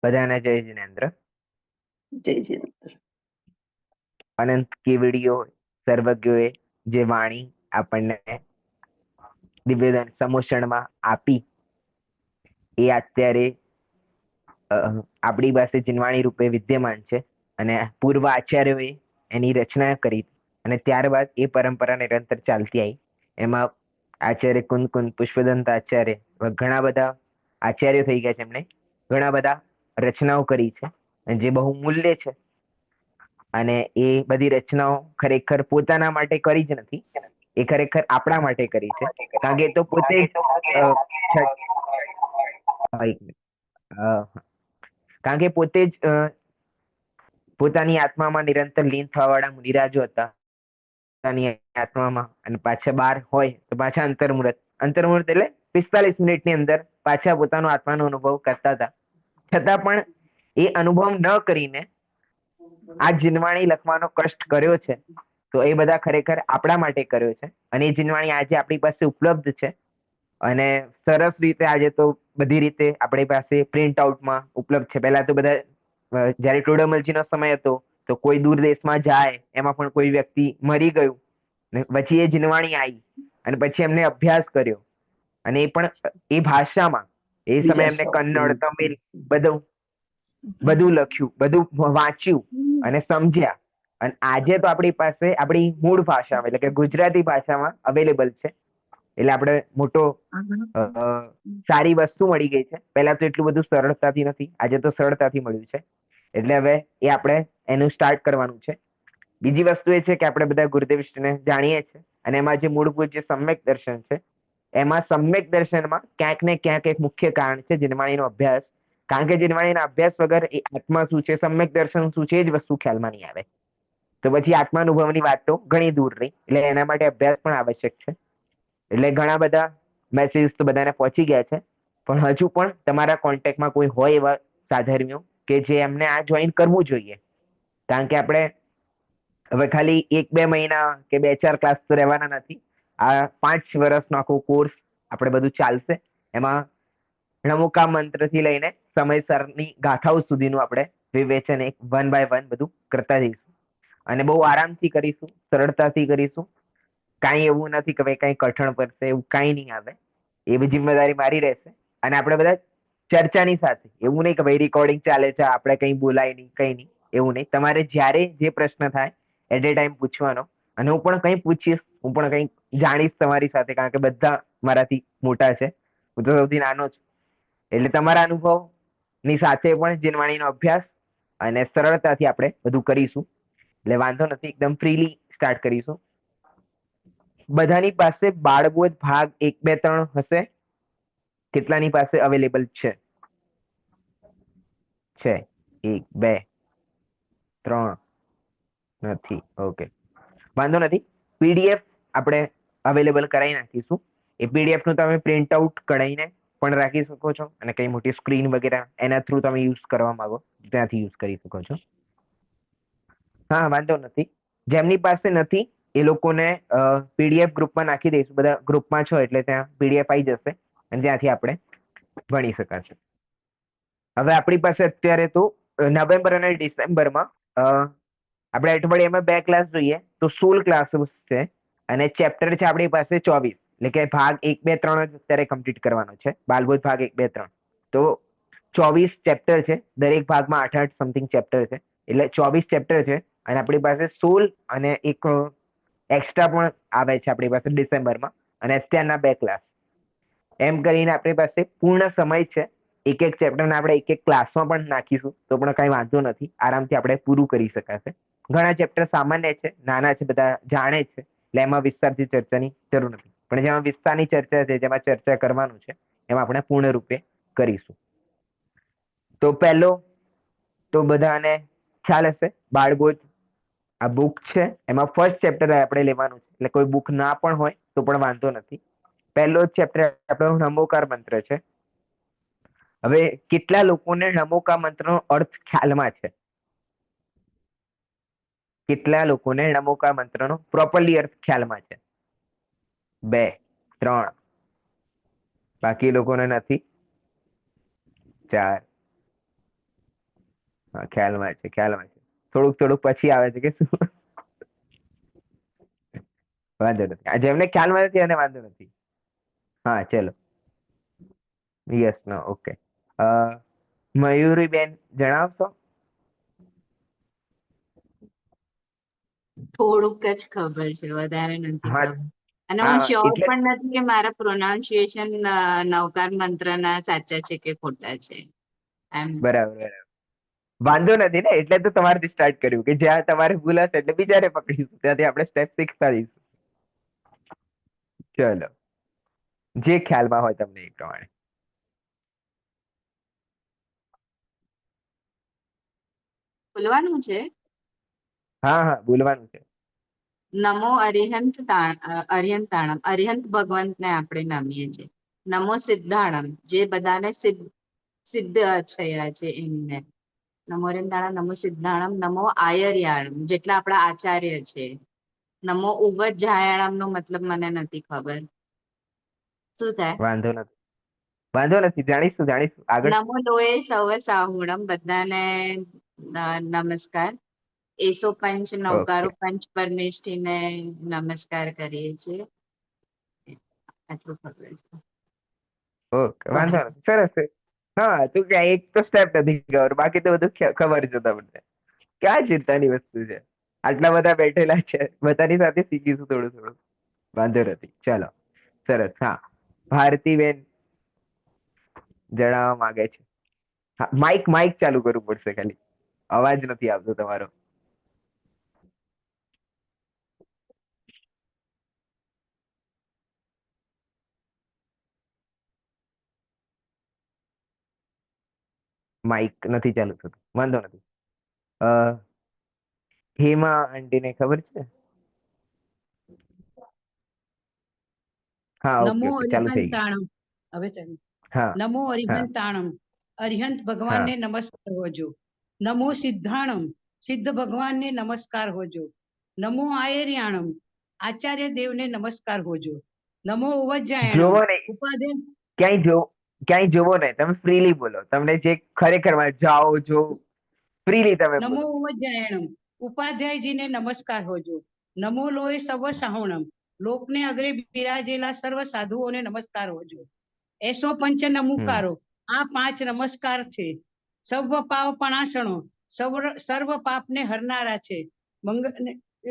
બધાને જય જિનેન્દ્ર. જય જિનેન્દ્ર. અનંત કેવડીઓ સર્વજ્ઞોએ જે વાણી આપણને નિવેદન સમોષણમાં આપી એ અત્યારે આપણી પાસે જીનવાણી રૂપે વિદ્યમાન છે. અને પૂર્વ આચાર્યોએ એની રચના કરી અને ત્યારબાદ એ પરંપરા નિરંતર ચાલતી આવી. એમાં આચાર્ય કુંદ કુંદ પુષ્પદંત આચાર્ય ઘણા બધા આચાર્યો થઈ ગયા છે. એમણે ઘણા બધા રચનાઓ કરી છે જે બહુ મૂલ્ય છે. અને એ બધી રચનાઓ ખરેખર પોતાના માટે કરી જ નથી, એ ખરેખર આપણા માટે કરી છે. કારણ કે એ તો પોતે જ એક મિનિટ. કારણ કે પોતે જ પોતાની આત્મામાં નિરંતર લીન થવા વાળા મુનિરાજો હતા. પોતાની આત્મામાં અને પાછા બહાર હોય તો પાછા અંતર્મુહૂર્ત એટલે 45 મિનિટની અંદર પાછા પોતાનો આત્માનો અનુભવ કરતા હતા. છતાં પણ એ અનુભવ ન કરીને આ જીનવાણી લખવાનો કષ્ટ કર્યો છે. તો એ બધા ખરેખર આપણા માટે કર્યો છે. અને એ જીનવાણી આજે આપણી પાસે ઉપલબ્ધ છે. અને સરસ રીતે આજે તો બધી રીતે આપણી પાસે પ્રિન્ટ આઉટમાં ઉપલબ્ધ છે. પહેલા તો બધા જયારે ટોડરમલજી નો સમય હતો તો કોઈ દૂર દેશમાં જાય એમાં પણ કોઈ વ્યક્તિ મરી ગયું ને પછી એ જીનવાણી આવી અને પછી એમને અભ્યાસ કર્યો અને એ પણ એ ભાષામાં એ સમયે બીજા એમને શબ્દોમાં. કન્નડ, તમિલ બધું લખ્યું, બધું વાંચ્યું અને સમજ્યા. અને આજે તો આપણી પાસે આપણી મૂળ ભાષા એટલે કે ગુજરાતી ભાષામાં અવેલેબલ છે. એટલે આપણે મોટો સારી વસ્તુ મળી ગઈ છે. પહેલા તો એટલું બધું સરળતાથી નથી, આજે તો સરળતાથી મળ્યું છે. એટલે હવે એ આપણે એનું સ્ટાર્ટ કરવાનું છે. બીજી વસ્તુ એ છે કે આપણે બધા ગુરુદેવ વિષ્ણુને જાણીએ છીએ અને એમાં જે મૂળભૂત જે સમ્યક દર્શન છે એમાં સમ્યક દર્શનમાં ક્યાંક ને ક્યાંક એક મુખ્ય કારણ છે જીનવાણીનો અભ્યાસ. કારણ કે જીનવાણીના અભ્યાસ વગર એ આત્મા શું છે, સમ્યક દર્શન શું છે, એ જ વસ્તુ ખ્યાલમાં નહીં આવે. તો પછી આત્માનુભવની વાત તો ઘણી દૂર રહી. એટલે એના માટે અભ્યાસ પણ આવશ્યક છે. એટલે ઘણા બધા મેસેજ તો બધાને પહોંચી ગયા છે. પણ હજુ પણ તમારા કોન્ટેક્ટમાં કોઈ હોય એવા સાધર્મીઓ કે જે એમને આ જોઈન કરવું જોઈએ. કારણ કે આપણે હવે ખાલી 1-2 મહિના કે 2-4 ક્લાસ તો રહેવાના નથી. આ 5 વર્ષનો આખો કોર્સ આપણે બધું ચાલશે. એમાં નમુકા મંત્રથી લઈને સમયસરની ગાથાઓ સુધીનું આપણે વિવેચન એક 1 by 1 બધું કરતા જઈશું. અને બહુ આરામથી કરીશું, સરળતાથી કરીશું. કાંઈ એવું નથી કે ભાઈ કઈ કઠણ પડશે, એવું કાંઈ નહીં આવે. એ બી જિમ્મેદારી મારી રહેશે. અને આપણે બધા ચર્ચાની સાથે, એવું નહીં કે ભાઈ રેકોર્ડિંગ ચાલે છે આપણે કઈ બોલાય નહીં, કઈ નહીં, એવું નહીં. તમારે જ્યારે જે પ્રશ્ન થાય એટ એ ટાઈમ પૂછવાનો. અને હું પણ કંઈ પૂછીશ, હું પણ કંઈ જાણીશ તમારી સાથે, કારણ કે બધા મારાથી મોટા છે, હું તો સૌથી નાનો છું. એટલે તમારા અનુભવની સાથે પણ જીનવાણીનો અભ્યાસ અને સરળતાથી આપણે બધું કરીશું. એટલે વાંધો નથી, એકદમ ફ્રીલી સ્ટાર્ટ કરીશું. બધાની પાસે બાળબોધ ભાગ 1, 2, 3 હશે? કેટલાની પાસે અવેલેબલ છે? 1, 2, 3 નથી. ઓકે, વાંધો નથી. પીડીએફ આપણે અવેલેબલ કરાવી નાખીશું. એ પીડીએફ નું તમે પ્રિન્ટ આઉટ કઢાઈને પણ રાખી શકો છો અને કઈ મોટી સ્ક્રીન વગેરે એના થ્રુ તમે યુઝ કરવા માંગો ત્યાંથી યુઝ કરી શકો છો. હા, વાંધો નથી. જેમની પાસે નથી એ લોકોને પીડીએફ ગ્રુપમાં નાખી દઈશું. બધા ગ્રુપમાં છો એટલે ત્યાં પીડીએફ આવી જશે અને ત્યાંથી આપણે ભણી શકાશે. હવે આપણી પાસે અત્યારે તો નવેમ્બર અને ડિસેમ્બરમાં આપણે અઠવાડિયામાં 2 ક્લાસ જોઈએ તો 16 ક્લાસ છે. અને ચેપ્ટર છે આપણી પાસે 24. એટલે કે ભાગ 1, 2, 3 જ અત્યારે કમ્પ્લીટ કરવાનો છે. બાલબોધ ભાગ 1, 2, 3 તો 24 ચેપ્ટર છે. દરેક ભાગમાં 8-8 સમથિંગ ચેપ્ટર છે. એટલે 24 ચેપ્ટર છે. અને આપણી પાસે 16 અને એક એક્સ્ટ્રા પણ આવે છે આપણી પાસે ડિસેમ્બરમાં. અને અત્યારના 2 ક્લાસ એમ કરીને આપણી પાસે પૂર્ણ સમય છે. એક એક ચેપ્ટરને આપણે એક એક ક્લાસમાં પણ નાખીશું તો પણ કઈ વાંધો નથી. આરામથી આપણે પૂરું કરી શકાશે. ઘણા ચેપ્ટર સામાન્ય છે, નાના છે, બધા જાણે છે. એટલે એમાં વિસ્તારથી ચર્ચાની જરૂર નથી. પણ જેમાં વિસ્તારની ચર્ચા છે, જેમાં ચર્ચા કરવાનું છે, એમાં આપણે પૂર્ણ રૂપે કરીશું. તો પહેલો તો બધાને ખ્યાલ હશે, બાળબોધ આ બુક છે. એમાં ફર્સ્ટ ચેપ્ટર આપણે લેવાનું છે. એટલે કોઈ બુક ના પણ હોય તો પણ વાંધો નથી. પહેલો જ ચેપ્ટર આપણો નમોકાર મંત્ર છે. હવે કેટલા લોકોને નમોકાર મંત્રનો અર્થ ખ્યાલમાં છે? કેટલા લોકોને નમોકાર મંત્રનો પ્રોપરલી અર્થ ખ્યાલમાં છે? 2, 3. બાકી લોકોને નથી? 4, હા, ખ્યાલમાં છે, ખ્યાલમાં છે. થોડુંક થોડુંક પછી આવે છે કે શું? વાંધો નથી. આ જેમને ખ્યાલમાં નથી એને વાંધો નથી. હા, ચલો. યસ, નો, ઓકે. મયુરીબેન જણાવશો? થોડુંક જ ખબર છે, વધારે નથી હા, ખબર. અને હું હા, શ્યોર એટલે પણ નથી કે મારા પ્રોનાઉન્સિએશન નવકાર મંત્રના સાચા છે કે ખોટા છે. એમ બરાબર, બરાબર. વાંધો નથી ને, એટલે તો તમારેથી સ્ટાર્ટ કર્યું કે જ્યાં તમારે ભૂલ હશે એટલે બીજાને પકડીશું, ત્યાંથી આપણે સ્ટેપ શીખતા જઈશું. ચલો, જે ખ્યાલમાં હોય તમને એ પ્રમાણે. બોલવાનું છે. હા, હા, બોલવાનું છે. નમો અરિહંતાણમ. અરિહંત ભગવંતને આપણે નમીએ છીએ. નમો સિદ્ધાણમ, જે બધાને સિદ્ધ થયા છે એમને. નમો અરિહંતાણમ, નમો સિદ્ધાણમ, નમો આયર્યાણમ, જેટલા આપણા આચાર્ય છે. નમો ઉવજ્જાયણમ નો મતલબ મને નથી ખબર. શું થાય? વાંધો નથી, વાંધો નથી, જાણીશું, જાણીશું આગળ. નમો લોએ સવ સાહુણમ, બધાને નમસ્કાર. એસો પંચ નવકારો ઓકે, પંચ પરમેષ્ઠીને નમસ્કાર કરીએ છીએ. આટલું ખબર છે. ઓકે, વાંધો નથી, સરસ છે. હા, તું ક્યાં એક તો સ્ટેપ નથી ખબર, બાકી તો બધું ખબર છે તમને. ક્યાં ચિંતાની વસ્તુ છે? આટલા બધા બેઠેલા છે, બધાની સાથે શીખીશું થોડું થોડું. વાંધો નથી, ચલો, સરસ. હા, ભારતીબેન જણાવવા માંગે છે. હા, માઇક માઇક ચાલુ કરવું પડશે ખાલી, અવાજ નથી આવતો તમારો. માઇક નથી ચાલુ થતું, વાંધો નથી. અ હેમા આંટીને ખબર છે? હા, ઓકે, નમો ઓકે, ચાલુ થઈ ગયું. અરિહંતાણમ. હવે ચાલો. હા, નમો હા, અરિહંતાણમ. અરિહંત હા. ભગવાનને નમસ્કાર હોજો. નમો સિદ્ધાણમ. સિદ્ધ ભગવાનને નમસ્કાર હોજો. નમો આયર્યાણમ. આચાર્ય દેવને નમસ્કાર હોજો. નમો ઉવજ્જાયણમ. જોવો નહીં, ઉપાધ્યાય ક્યાંય જોવો નહીં, તમે ફ્રીલી બોલો, તમને જે ખરેખર જાઓ જો ફ્રીલી તમે નમો બોલો. ઉવજ્જાયણમ. ઉપાધ્યાયજીને નમસ્કાર હોજો. નમો લોય સવ સાહુણમ. લોકને અગ્રે બિરાજેલા સર્વ સાધુઓને નમસ્કાર હોજો. એસો પંચ હમ નમુકારો. આ પાંચ નમસ્કાર છે. સર્વ પાવ પણાસણો. સર્વ પાપને હરનારા છે.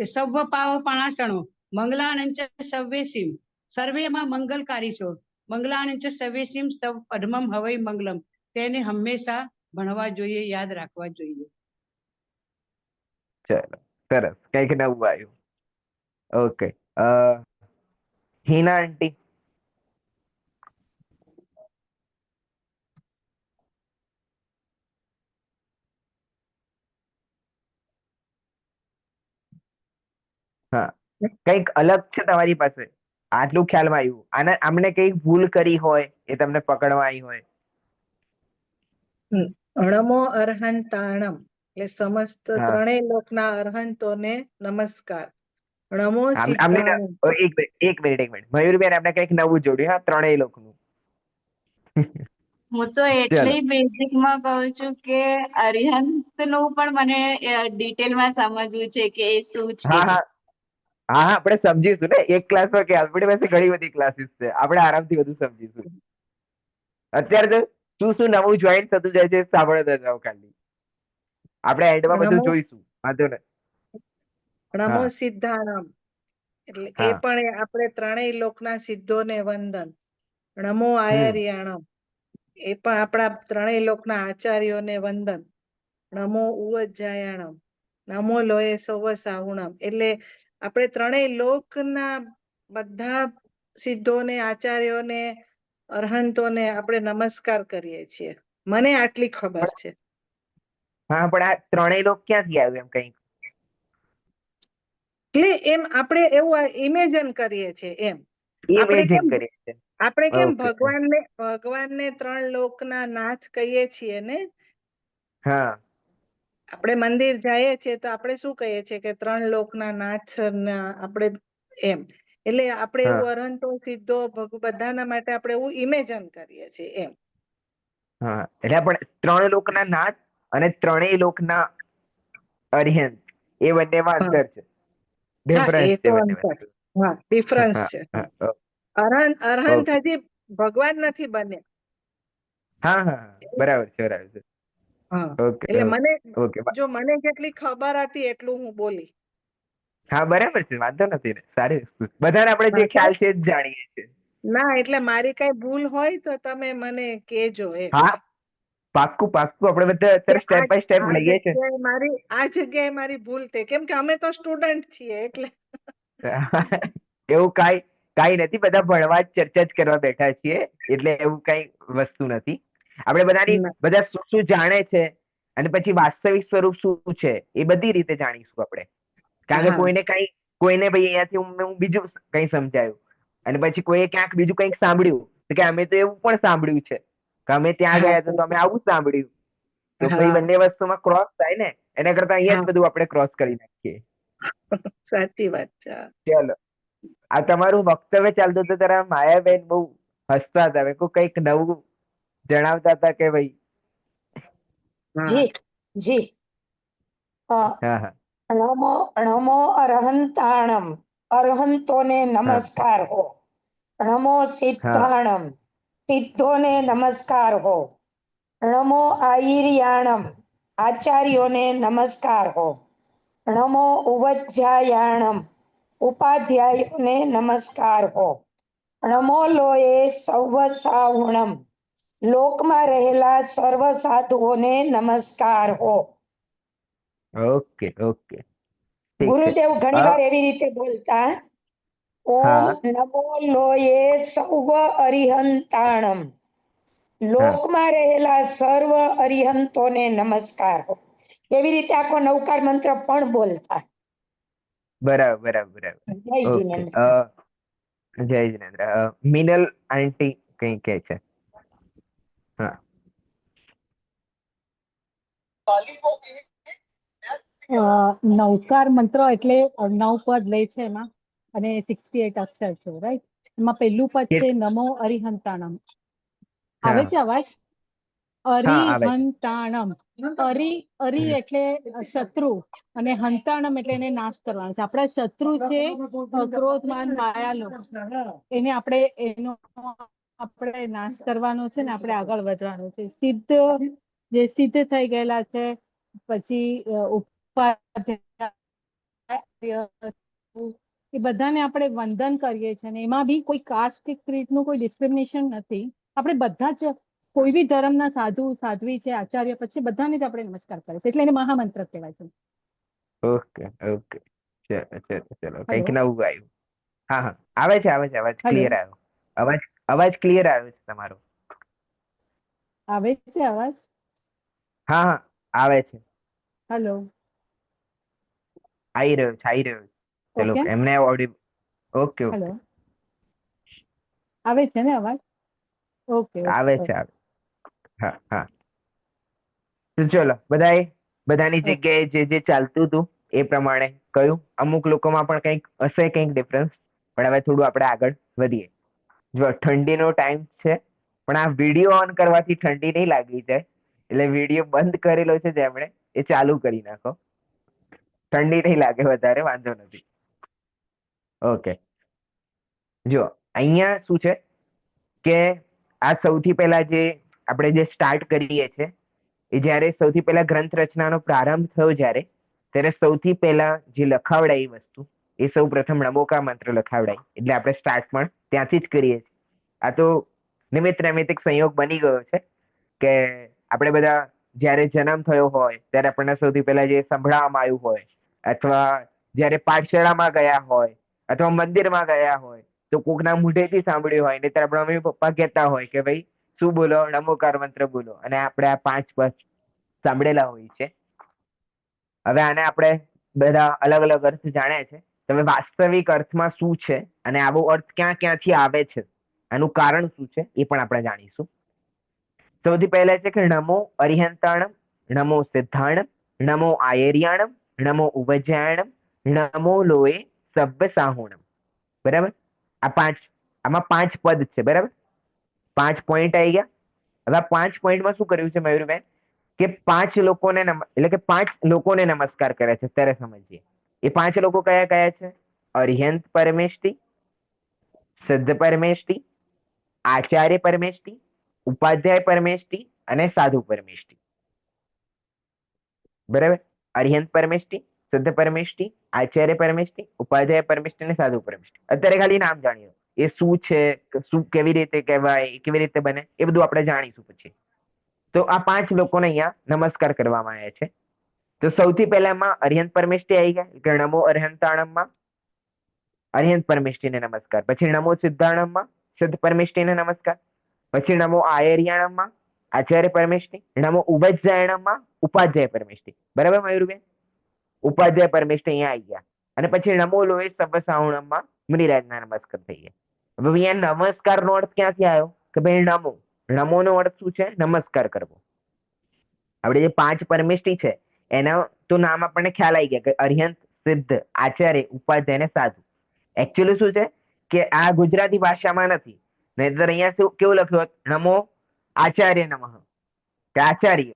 સર્વ પાવ પણાસણો. મંગલાનંચ સવ્યસીમ. સર્વેમાં મંગલકારી છો. મંગલાનંચ સવ્યસીમ સવ પદ્મમ હવૈ મંગલમ. તેને હંમેશા ભણવા જોઈએ, યાદ રાખવા જોઈએ. ચલો, સરસ, કઈક નવું આવ્યું. ઓકે. હિના આંટી. હા, કઈક અલગ છે તમારી પાસે, આટલું ખ્યાલમાં આવ્યું. આમને કઈક ભૂલ કરી હોય એ તમને પકડવા આવી હોય. નમો અરહંતાણમ એટલે સમસ્ત હા, ત્રણેય લોકના અરહંતોને નમસ્કાર. નમો આમને સિદ્ધાણમ. એક મિનિટ મયુરબેન આપણે કઈક નવું જોડ્યું, હા, ત્રણેય લોકનું. હું તો એટલે ચલો. બેઝિકમાં કહું છું કે અરિહંત નું પણ મને ડિટેલમાં સમજવું છે કે એ શું છે. હા, હા, હા, હા, આપણે સમજીશું ને એક ક્લાસમાં, કે આપણી પાસે ઘણી બધી ક્લાસીસ છે, આપણે આરામથી બધું સમજીશું. અત્યારે તો શું શું નવું જોઈન થતું જાય છે સાંભળતા જાઓ ખાલી. આપણે એન્ડમાં બધું નમો જોઈશું, વાંધો ને. નમો હા, સિદ્ધાણમ એટલે એ હા. પણ આપણે ત્રણેય લોકના સિદ્ધોને વંદન. નમો હમ આયર્યાણમ એ પણ આપણા ત્રણેય લોકના આચાર્યોને વંદન. નમો ઉવજ્જાયણમ. નમો લોય સવ સાહુણમ એટલે આપણે ત્રણેય લોકના બધા સિદ્ધોને, આચાર્યોને, અરહંતોને આપણે નમસ્કાર કરીએ છીએ. મને આટલી ખબર છે. હા, પણ આ ત્રણેય લોક ક્યાંથી આવ્યું એમ કઈ? એટલે એમ આપણે એવું ઇમેજિન કરીએ છીએ એમ. આપણે ઇમેજિન કેમ કરીએ છે. આપણે કેમ ઓકે. ભગવાનને ત્રણ લોકના નાથ કહીએ છીએ ને. હા, આપણે મંદિર જઈએ છીએ તો આપણે શું કહીએ છીએ કે ત્રણ લોકના નાથ આપણે એમ. એટલે આપણે હા, એવું અરહંતો સિદ્ધો બધાના માટે આપણે એવું ઇમેજિન કરીએ છીએ એમ. હા, એટલે પણ ત્રણ લોકના નાથ અને ત્રણેય લોકના અરિહંત, એ બંનેમાં હા. અંતર છે, હા, ડિફરન્સ એ છે તો બંનેમાં. અંતર. હા, ડિફરન્સ હા છે. હા અરહંત ઓકે. હજી ભગવાન નથી બન્યા. હા હા બરાબર છે, બરાબર છે. હા, ઓકે એટલે મને ઓકે. જો મને જેટલી ખબર હતી એટલું હું બોલી. હા બરાબર છે, વાંધો નથી ને, સારી વસ્તુ છે. બધાને આપણે જે હા, ખ્યાલ છે એ જ જાણીએ છીએ. ના એટલે મારી કઈ ભૂલ હોય તો તમે મને કહેજો એમ. હા પાક્કું પાક્કું, આપણે બધા કે અત્યારે સ્ટેપ બાય સ્ટેપ લઈએ છીએ. આ જગ્યાએ મારી ભૂલ થઈ, કેમ કે અમે તો સ્ટુડન્ટ છીએ એટલે. એવું કાઈ નથી, બધા ભણવા જ ચર્ચા જ કરવા બેઠા છીએ, એટલે એવું કઈ વસ્તુ નથી. આપણે ના. બધા શું શું જાણે છે અને પછી વાસ્તવિક સ્વરૂપ શું છે એ બધી રીતે જાણીશું આપણે. કારણ કે હા, કોઈને ભાઈ અહીંયાથી હું બીજું કઈ સમજાયું અને પછી કોઈએ ક્યાંક બીજું કંઈક સાંભળ્યું તો કે અમે તો એવું પણ સાંભળ્યું છે કે અમે ત્યાં હા, ગયા તો અમે આવું સાંભળ્યું. તો પછી હા, બંને વસ્તુમાં ક્રોસ થાય ને, એના કરતા અહીંયા હા, જ બધું આપણે ક્રોસ કરી નાખીએ. સાચી વાત છે. ચલો, આ તમારું વક્તવ્ય ચાલતું હતું ત્યારે માયાબેન બહુ હસતા હતા. મેં કહ્યું કંઈક નવું જણાવતા હતા કે ભાઈ. હા, જી જી હા હા નમો નમો અરહંતાણમ, અરહંતોને હા નમસ્કાર હો. નમો હા સિદ્ધાણમ, સિદ્ધોને નમસ્કાર હો. નમો આયર્યાણમ, આચાર્યોને નમસ્કાર હો. નમો ઉવજ્જાયાણમ, ઉપાધ્યાયોને નમસ્કાર હો. નમો લોએ સૌવ સાહુણમ, લોકમાં રહેલા સર્વ સાધુઓને નમસ્કાર હો. ઓકે ઓકે ઠીક છે. ગુરુદેવ ઘણી હા વાર એવી રીતે બોલતા, ઓમ હા નમો લોયે સૌવ અરિહંતાણમ, હા લોકમાં રહેલા સર્વ અરિહંતોને નમસ્કાર હો. એવી રીતે આખો નવકાર મંત્ર પણ બોલતા. બરાબર બરાબર બરાબર. જય ઓકે જીનેન્દ્ર. જય જિનેન્દ્ર. મિનલ આંટી કઈ કે છે? હા નવકાર મંત્ર એટલે 9 પદ લે છે એમાં, અને 68 અક્ષર છે, રાઈટ? એમાં પહેલું પદ છે નમો અરિહંતાણમ. આવે હા છે અવાજ? હા આવે છે. અરિહંતાણમ. અરી હમ. એટલે શત્રુ, અને હંતાણમ એટલે એને નાશ કરવાનો છે. આપણા શત્રુ છે ક્રોધ માન માયાલો, એને આપણે નાશ કરવાનો છે ને, આપણે આગળ વધવાનું છે. જે સિદ્ધ થઈ ગયેલા છે, પછી એ બધાને આપણે વંદન કરીએ છીએ, અને એમાં બી કોઈ કાસ્ટ કે ક્રીડનું કોઈ ડિસ્ક્રિમિનેશન નથી. આપણે બધા જ કોઈ બી ધર્મના સાધુ સાધ્વી છે, આચાર્ય પછી બધાને જ આપણે નમસ્કાર કરીએ છીએ, એટલે એને મહામંત્ર કહેવાય છે. ઓકે ઓકે ચલો ચલો ચલો, હલો કંઈક નવું આવ્યું. હા હા આવે છે આવે છે, અવાજ હલો ક્લિયર આવ્યો. અવાજ ક્લિયર આવ્યો છે તમારો. આવે છે અવાજ? હા હા આવે છે, હલો આવી રહ્યો છે આવી રહ્યો છે. ચલો ઓકે એમને ઓડિયો. ઓકે હલો ઓકે આવે છે ને અવાજ? ઓકે ઓકે આવે છે ઓકે આવે. હા હા તો ચલો બધાની ઓકે. જગ્યાએ જે જે ચાલતું હતું એ પ્રમાણે કહ્યું. અમુક લોકોમાં પણ કંઈક હશે કંઈક ડિફરન્સ, પણ હવે થોડું આપણે આગળ વધીએ. જો ઠંડીનો ટાઈમ છે, પણ આ વિડીયો ઓન કરવાથી ઠંડી નહીં લાગી જાય, એટલે વિડીયો બંધ કરેલો છે જેમણે એ ચાલુ કરી નાખો. ઠંડી નહીં લાગે વધારે, વાંધો નથી. ઓકે જો અહીંયા શું છે કે આ સૌથી પહેલા જે આપણે જે સ્ટાર્ટ કરીએ છીએ, એ જ્યારે સૌથી પહેલા ગ્રંથ રચનાનો પ્રારંભ થયો ત્યારે સૌથી પહેલા જે લખાવડાય એ વસ્તુ, એ સૌ પ્રથમ નમોકાર મંત્ર લખાવડાય. એટલે આપણે સ્ટાર્ટ પણ ત્યાંથી જ કરીએ છીએ. આ તો નિમિત્ત નૈમિત્તિક સંયોગ બની ગયો છે કે આપણે બધા જ્યારે જન્મ થયો હોય ત્યારે આપણને સૌથી પહેલા જે સંભળાવવામાં આવ્યું હોય, અથવા જ્યારે પાઠશાળામાં ગયા હોય, અથવા મંદિરમાં ગયા હોય, તો કોકના મુઢેથી સાંભળ્યું હોય, ને ત્યારે આપણા મમ્મી પપ્પા કહેતા હોય કે ભાઈ શું બોલો? નમોકાર મંત્ર બોલો. અને આપણે આ 5 પદ સાંભળેલા હોય છે. હવે આને આપણે બધા અલગ અલગ અર્થ જાણ્યા છે. તમે વાસ્તવિક અર્થમાં શું છે અને આવો અર્થ ક્યાં ક્યાંથી આવે છે, આનું કારણ શું છે, એ પણ આપણે જાણીશું. સૌથી પહેલા છે કે નમો અરિહંતાણમ, નમો સિદ્ધાણમ, નમો આયર્યાણમ, નમો ઉવજ્જાયણમ, નમો લોએ સબ્બ સાહુણમ. બરાબર? આમાં 5 પદ છે. બરાબર? 5 પોઈન્ટ આવી ગયા. હવે આ 5 પોઈન્ટમાં શું કર્યું છે મયુરબેન? કે 5 લોકોને એટલે કે 5 લોકોને નમસ્કાર કરે છે ત્યારે સમજીએ. એ 5 લોકો કયા કયા છે? અર્યંત પરમેષ્ટિ, સિદ્ધ પરમેષ્ટિ, આચાર્ય પરમેષ્ટિ, ઉપાધ્યાય પરમેષ્ટિ અને સાધુ પરમેષ્ટિ. બરાબર? અર્યંત પરમેષ્ટિ, સિદ્ધ પરમેષ્ટિ, આચાર્ય પરમેષ્ટિ, ઉપાધ્યાય પરમેષ્ટિ અને સાધુ પરમેષ્ટિ. અત્યારે ખાલી નામ જાણીએ. એ શું છે, શું કેવી રીતે કહેવાય, કેવી રીતે બને, એ બધું આપણે જાણીશું પછી. તો આ 5 લોકોને અહીંયા નમસ્કાર કરવામાં આવ્યા છે. તો સૌથી પહેલામાં અર્યંત પરમેષ્ટિ આવી ગયા કે નમો અર્યંતાણમમાં અર્યંત પરમેષ્ટિને નમસ્કાર. પછી નમો સિદ્ધાણમમાં સિદ્ધ પરમેષ્ટિને નમસ્કાર. પછી નમો આયર્યાણમમાં આચાર્ય પરમેષ્ટિ. નમો ઉવજ્જાયણમમાં ઉપાધ્યાય પરમેષ્ટિ. બરાબર મયુરબેન? ઉપાધ્યાય પરમેષ્ટિ અહીંયા આવી ગયા. અને પછી નમો લોહે સર્વ સાહુણમમાં મુનિરાજના નમસ્કાર થઈ ગયા. હવે અહીંયા નમસ્કારનો અર્થ ક્યાંથી આવ્યો? કે ભાઈ નમો. નમોનો અર્થ શું છે? નમસ્કાર કરવો. આપણે જે 5 પરમેષ્ટિ છે એના તો નામ આપણને ખ્યાલ આવી ગયા કે અર્યંત, સિદ્ધ, આચાર્ય, ઉપાધ્યાય અને સાધુ. એકચ્યુઅલી શું છે કે આ ગુજરાતી ભાષામાં નથી, નહીતર અહીંયા શું કેવું લખ્યું હોત? નમો આચાર્ય નમઃ, કે આચાર્ય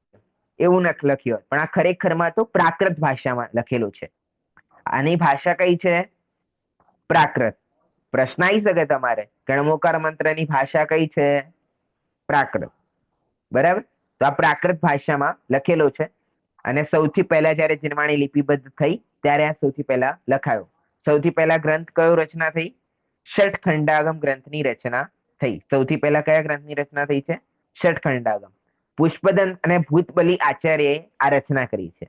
એવું લખ્યું હોત. પણ આ ખરેખરમાં તો પ્રાકૃત ભાષામાં લખેલું છે. આની ભાષા કઈ છે? પ્રાકૃત. પ્રશ્ન આવી શકે તમારે કે નમોકાર મંત્રની ભાષા કઈ છે? પ્રાકૃત. બરાબર? તો આ પ્રાકૃત ભાષામાં લખેલો છે. અને સૌથી પહેલા જયારે જીનવાણી લિપિબદ્ધ થઈ ત્યારે આ સૌથી પહેલા લખાયો. સૌથી પહેલા ગ્રંથ કયો રચના થઈ? ષટખંડાગમ ગ્રંથની રચના થઈ. સૌથી પહેલા કયા ગ્રંથની રચના થઈ છે? ષટખંડાગમ. પુષ્પદંત અને ભૂતબલી આચાર્યએ આ રચના કરી છે.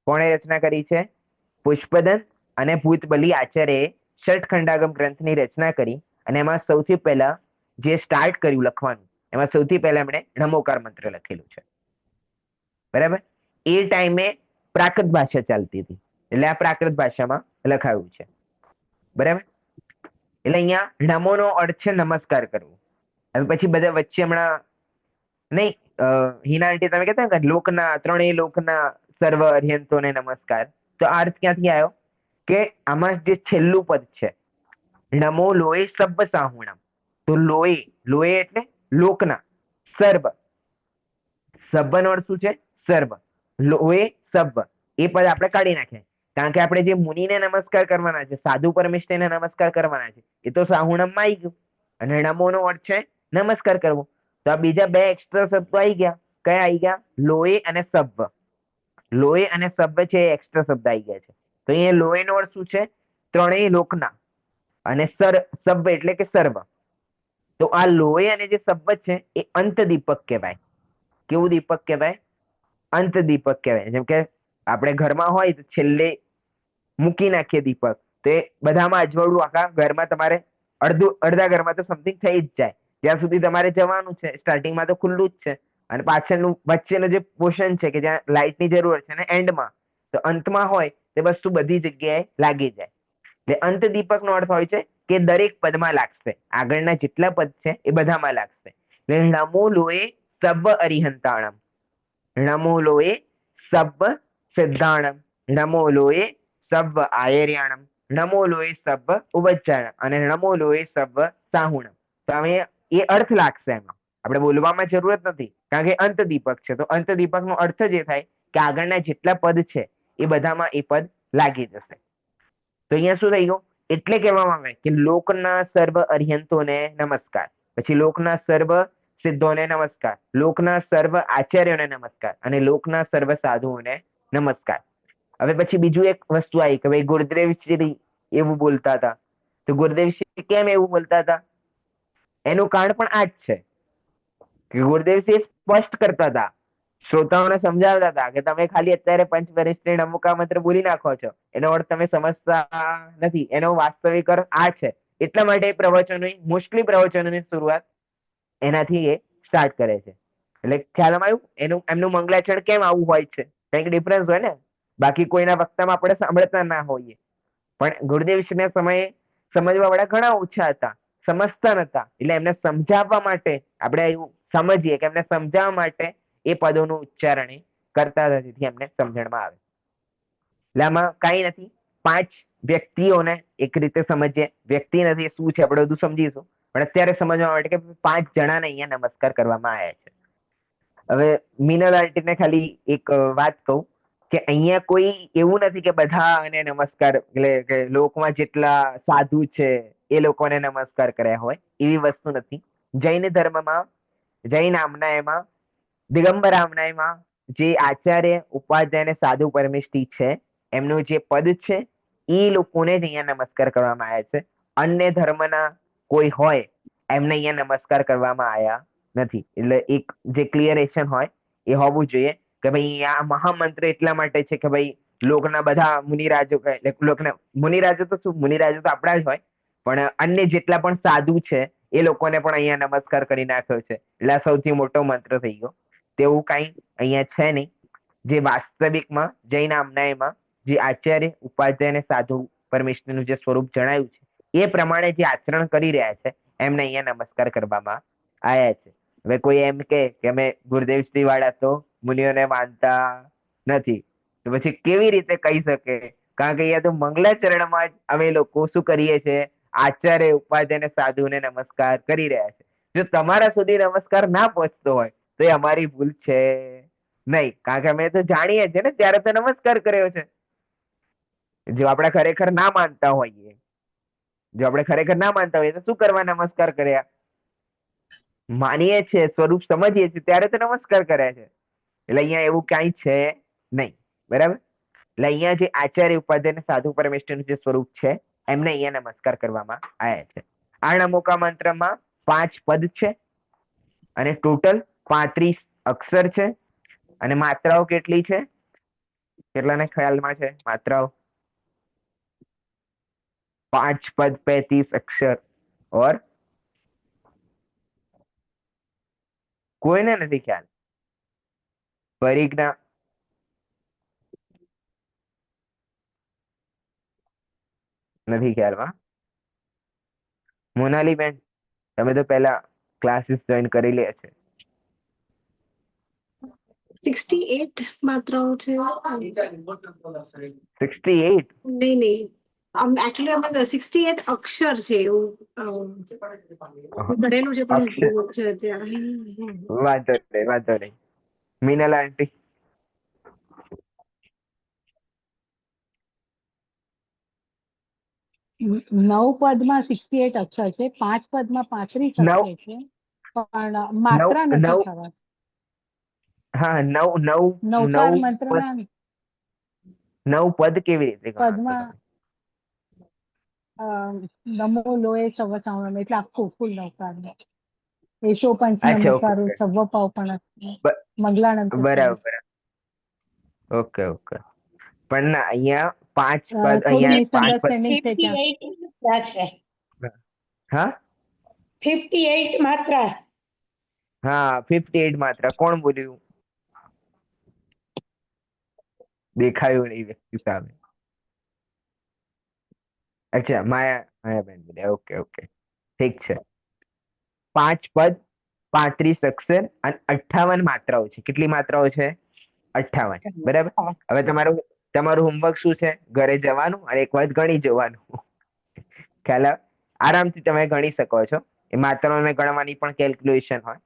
કોણે રચના કરી છે? પુષ્પદંત અને ભૂતબલી આચાર્યએ ષટખંડાગમ ગ્રંથની રચના કરી. અને એમાં સૌથી પહેલા જે સ્ટાર્ટ કર્યું લખવાનું, એમાં સૌથી પહેલા એમણે નમોકાર મંત્ર લખેલું છે. બરાબર? એ ટાઈમે પ્રાકૃત ભાષા ચાલતી હતી, એટલે આ પ્રાકૃત ભાષામાં લખાયું છે. બરાબર? એટલે અહીંયા નમોનો અર્થ છે નમસ્કાર કરવો. હવે પછી બધા વચ્ચે હમણાં નહીં, હિના આંટી તમે કહેતા કે લોકના, ત્રણેય લોકના સર્વ અર્યંતોને નમસ્કાર. તો આ અર્થ ક્યાંથી આવ્યો? કે આમાં જે છેલ્લું પદ છે નમો લોએ સબ્બ સાહુણમ. તો લોએ, લોએ એટલે લોકના, સર્વ. સબ્બનો અર્થ શું છે? સર્વ. લોએ સબ્બ એ પદ આપણે કાઢી નાખીએ, કારણ કે આપણે જે મુનિને નમસ્કાર કરવાના છે, સાધુ પરમેષ્ઠિને નમસ્કાર કરવાના છે, એ તો સાહુણમમાં આવી ગયું. અને નમોનો અર્થ છે નમસ્કાર કરવો. તો આ બીજા 2 એક્સ્ટ્રા શબ્દો આવી ગયા. કયા આવી ગયા? લોએ અને સબ્બ. લોએ અને સબ્બ છે એ એક્સ્ટ્રા શબ્દ આવી ગયા છે. તો અહીંયા લોએનો અર્થ શું છે? ત્રણેય લોકના. અને સબ્બ એટલે કે સર્વ. તો આ લોએ અને જે સબ્બ છે એ અંત દીપક કહેવાય. કેવું દીપક કહેવાય? અંત દીપક કહેવાય. જેમ કે આપણે ઘરમાં હોય તો છેલ્લે મૂકી નાખીએ દીપક, તો એ બધામાં અજવાળું આખા ઘરમાં તમારે અડધા ઘરમાં તો સમથિંગ થઈ જ જાય. જ્યાં સુધી તમારે જવાનું છે, સ્ટાર્ટિંગમાં તો ખુલ્લું જ છે, અને પાછળનું વચ્ચેનું જે પોર્શન છે કે જ્યાં લાઇટની જરૂર છે, અને એન્ડમાં તો અંતમાં હોય તે વસ્તુ બધી જગ્યાએ લાગી જાય. એટલે અંત દીપકનો અર્થ હોય છે કે દરેક પદમાં લાગશે. આગળના જેટલા પદ છે એ બધામાં લાગશે. એટલે નમો લોએ સબ્બ અરિહંતાણમ, નમો લોએ સબ્બ સિદ્ધાણમ, નમો લોએ સબ્બ આયર્યાણમ, નમો લોએ સબ્બ ઉવજ્જાણમ અને નમો લોએ સબ્બ સાહુણમ. તો હવે એ અર્થ લાગશે એમાં, આપણે બોલવામાં જરૂરત નથી, કારણ કે અંત દીપક છે. તો અંત દીપકનો અર્થ જ એ થાય કે આગળના જેટલા પદ છે એ બધામાં એ પદ લાગી જશે. તો અહીંયા શું થઈ ગયું? એટલે કહેવામાં આવે કે લોકના સર્વ અર્યંતોને નમસ્કાર, પછી લોકના સર્વ સિદ્ધોને નમસ્કાર, લોકના સર્વ આચાર્યોને નમસ્કાર અને લોકના સર્વ સાધુઓને નમસ્કાર. હવે પછી બીજું એક વસ્તુ આવી કે ભાઈ ગુરુદેવશ્રી એવું બોલતા હતા. તો ગુરુદેવશ્રી કેમ એવું બોલતા હતા? એનું કારણ પણ આ જ છે કે ગુરુદેવશ્રી સ્પષ્ટ કરતા હતા, શ્રોતાઓને સમજાવતા હતા કે તમે ખાલી અત્યારે પંચવરિષ્ઠ નમોકાર મંત્ર બોલી નાખો છો, એનો અર્થ તમે સમજતા નથી. એનો વાસ્તવિક અર્થ આ છે. એટલા માટે પ્રવચનોની, મોસ્ટલી પ્રવચનોની શરૂઆત એનાથી એ સ્ટાર્ટ કરે છે. એટલે ખ્યાલમાં આવ્યું? એમનું મંગલાચરણ કેમ આવું હોય છે? કંઈક ડિફરન્સ હોય ને, બાકી કોઈના વક્તામાં આપણે સાંભળતા ના હોઈએ. પણ ગુરુદેવશ્રીના સમયે સમજવા વાળા ઘણા ઓછા હતા, સમજતા નતા. એટલે એમને સમજાવવા માટે આપણે એવું સમજીએ કે એમને સમજાવવા માટે એ પદોનું ઉચ્ચારણ કરતા હતા, જેથી એમને સમજણમાં આવે. એટલે આમાં કઈ નથી, 5 વ્યક્તિઓને એક રીતે સમજીએ. વ્યક્તિ નથી, શું છે આપણે બધું સમજીશું, પણ અત્યારે સમજવા માટે કે 5 જણાને અહીંયા નમસ્કાર કરવામાં આવ્યા છે. હવે મીનલ આંટીને ખાલી એક વાત કહું કે અહીંયા કોઈ એવું નથી કે બધાને નમસ્કાર એટલે કે લોકમાં જેટલા સાધુ છે એ લોકોને નમસ્કાર કર્યા હોય, એવી વસ્તુ નથી. જૈન ધર્મમાં, જૈન આમનાયમાં, દિગંબર આમનાયમાં જે આચાર્ય ઉપાધ્યાય અને સાધુ પરમિષ્ઠી છે એમનું જે પદ છે એ લોકોને જ અહીંયા નમસ્કાર કરવામાં આવ્યા છે. અન્ય ધર્મના કોઈ હોય એમને અહીંયા નમસ્કાર કરવામાં આવ્યા નથી. એટલે એક જે ક્લિયરેશન હોય એ હોવું જોઈએ કે ભાઈ આ મહામંત્ર એટલા માટે છે કે ભાઈ લોકના બધા મુનિરાજો લોકના મુનિરાજો તો શું, મુનિરાજો તો આપણા જ હોય, પણ અન્ય જેટલા પણ સાધુ છે એ લોકોને પણ અહીંયા નમસ્કાર કરી નાખ્યો છે. એટલે આ સૌથી મોટો મંત્ર થઈ ગયો. તેવું કઈ અહીંયા છે નહીં. જે વાસ્તવિકમાં જૈન આમનાયમાં જે આચાર્ય ઉપાધ્યાય અને સાધુ પરમેશ્વરનું જે સ્વરૂપ જણાયું છે એ પ્રમાણે જે આચરણ કરી રહ્યા છે એમને અહીંયા નમસ્કાર કરવામાં આવ્યા છે. હવે કોઈ એમ કે અમે ગુરુદેવ શ્રી વાળા તો મુનિઓને માનતા નથી, તો પછી કેવી રીતે કહી શકે? કારણ કે અહીંયા તો મંગલાચરણમાં જ અમે લોકો શું કરીએ છીએ? આચાર્ય ઉપાધ્યાય અને સાધુને નમસ્કાર કરી રહ્યા છે. જો તમારા સુધી નમસ્કાર ના પહોંચતો હોય તો એ અમારી ભૂલ છે નહીં, કારણ કે અમે તો જાણીએ છીએ ને ત્યારે તો નમસ્કાર કર્યો છે. જો આપણે ખરેખર ના માનતા હોઈએ, જો આપણે ખરેખર ના માનતા હોઈએ તો શું કરવા નમસ્કાર કર્યા? માનીએ છીએ, સ્વરૂપ સમજીએ છીએ ત્યારે તો નમસ્કાર કર્યા છે. એટલે અહીંયા એવું કાંઈ છે નહીં. બરાબર? એટલે અહીંયા જે આચાર્ય ઉપાધ્યાય અને સાધુ પરમેશ્વરનું જે સ્વરૂપ છે એમને અહીંયા નમસ્કાર કરવામાં આવ્યા છે. આ નમોકા મંત્રમાં 5 પદ છે અને ટોટલ 35 અક્ષર છે. અને માત્રાઓ કેટલી છે? કેટલાને ખ્યાલમાં છે માત્રાઓ? 5 पद 35 अक्षर और કોઈને નથી ખ્યાલ? પરિજ્ઞા નથી ખ્યાલમાં? મોનાલી બેન, તમે તો પહેલા ક્લાસીસ જોઈન કરી લે છે. 68 માત્રાઓ છે. 68? નહીં નહીં, એકચ્યુઅલી અમે 68 અક્ષર છે એવું ભણેલું છે પણ અક્ષર. ભૂલ છે અત્યારે. વાંધો નહીં, વાંધો નહીં. મીનલ આંટી, નવ પદમાં 68 અક્ષર છે, 5 પદમાં 35 નવ. અક્ષર છે, પણ માત્રા નથી નવ. ખબર. હા, નવકાર મંત્રના નવ પદ કેવી રીતે ગણો છો પદમાં તમે? નમો લોએ સવ સાવણમ એટલે આખું ફૂલ નવકાર. એશો પંચ અચ્છા, ઓકે, નમસ્કારો ઓકે. સર્વ પાવ પણ બ- મંગલાનંદ બરાબર. Okay, okay. પણ ના, અહીંયા 5 પદ, થોડી અહીંયા 5 પદ. મિસઅન્ડરસ્ટેન્ડિંગ છે ત્યાં. 58 માત્રા છે. હા 58 માત્રા. હા, 58 માત્રા. કોણ બોલ્યું? દેખાયું નહીં વ્યક્તિ સામે. અચ્છા, માયાબેન બોલ્યા. ઓકે, ઓકે, ઠીક છે. 5 પદ, 35 અક્ષર અને 58 માત્રાઓ છે. કેટલી માત્રાઓ છે? 58. બરાબર. હવે તમારું હોમવર્ક શું છે? ઘરે જવાનું અને એક વાર ગણી જવાનું. ખ્યાલ આવે? આરામથી તમે ગણી શકો છો. એ માત્રાઓને ગણવાની પણ કેલ્ક્યુલેશન હોય,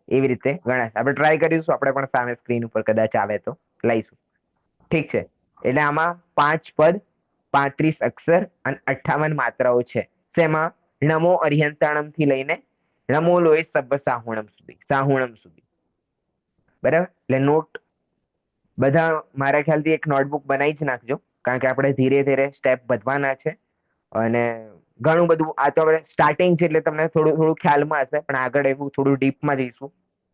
એવી રીતે ગણાય. આપણે ટ્રાય કરીશું, આપણે પણ સામે સ્ક્રીન ઉપર કદાચ આવે તો લઈશું. ઠીક છે. એટલે આમાં 5 પદ, 35 અક્ષર અને 58 માત્રાઓ છે. શેમાં? નમો અરિહંતાણમ થી લઈને નમો લોય સબ્બ સાહુણમ સુધી. બરાબર? એટલે નોટ બધા મારા ખ્યાલથી એક નોટબુક બનાવી જ નાખજો, કારણ કે આપણે ધીરે ધીરે સ્ટેપ વધવાના છે. અને ઘણું બધું આ તો આપણે સ્ટાર્ટિંગ છે એટલે તમને થોડું થોડું ખ્યાલમાં હશે, પણ આગળ એવું થોડું ડીપમાં જઈશું.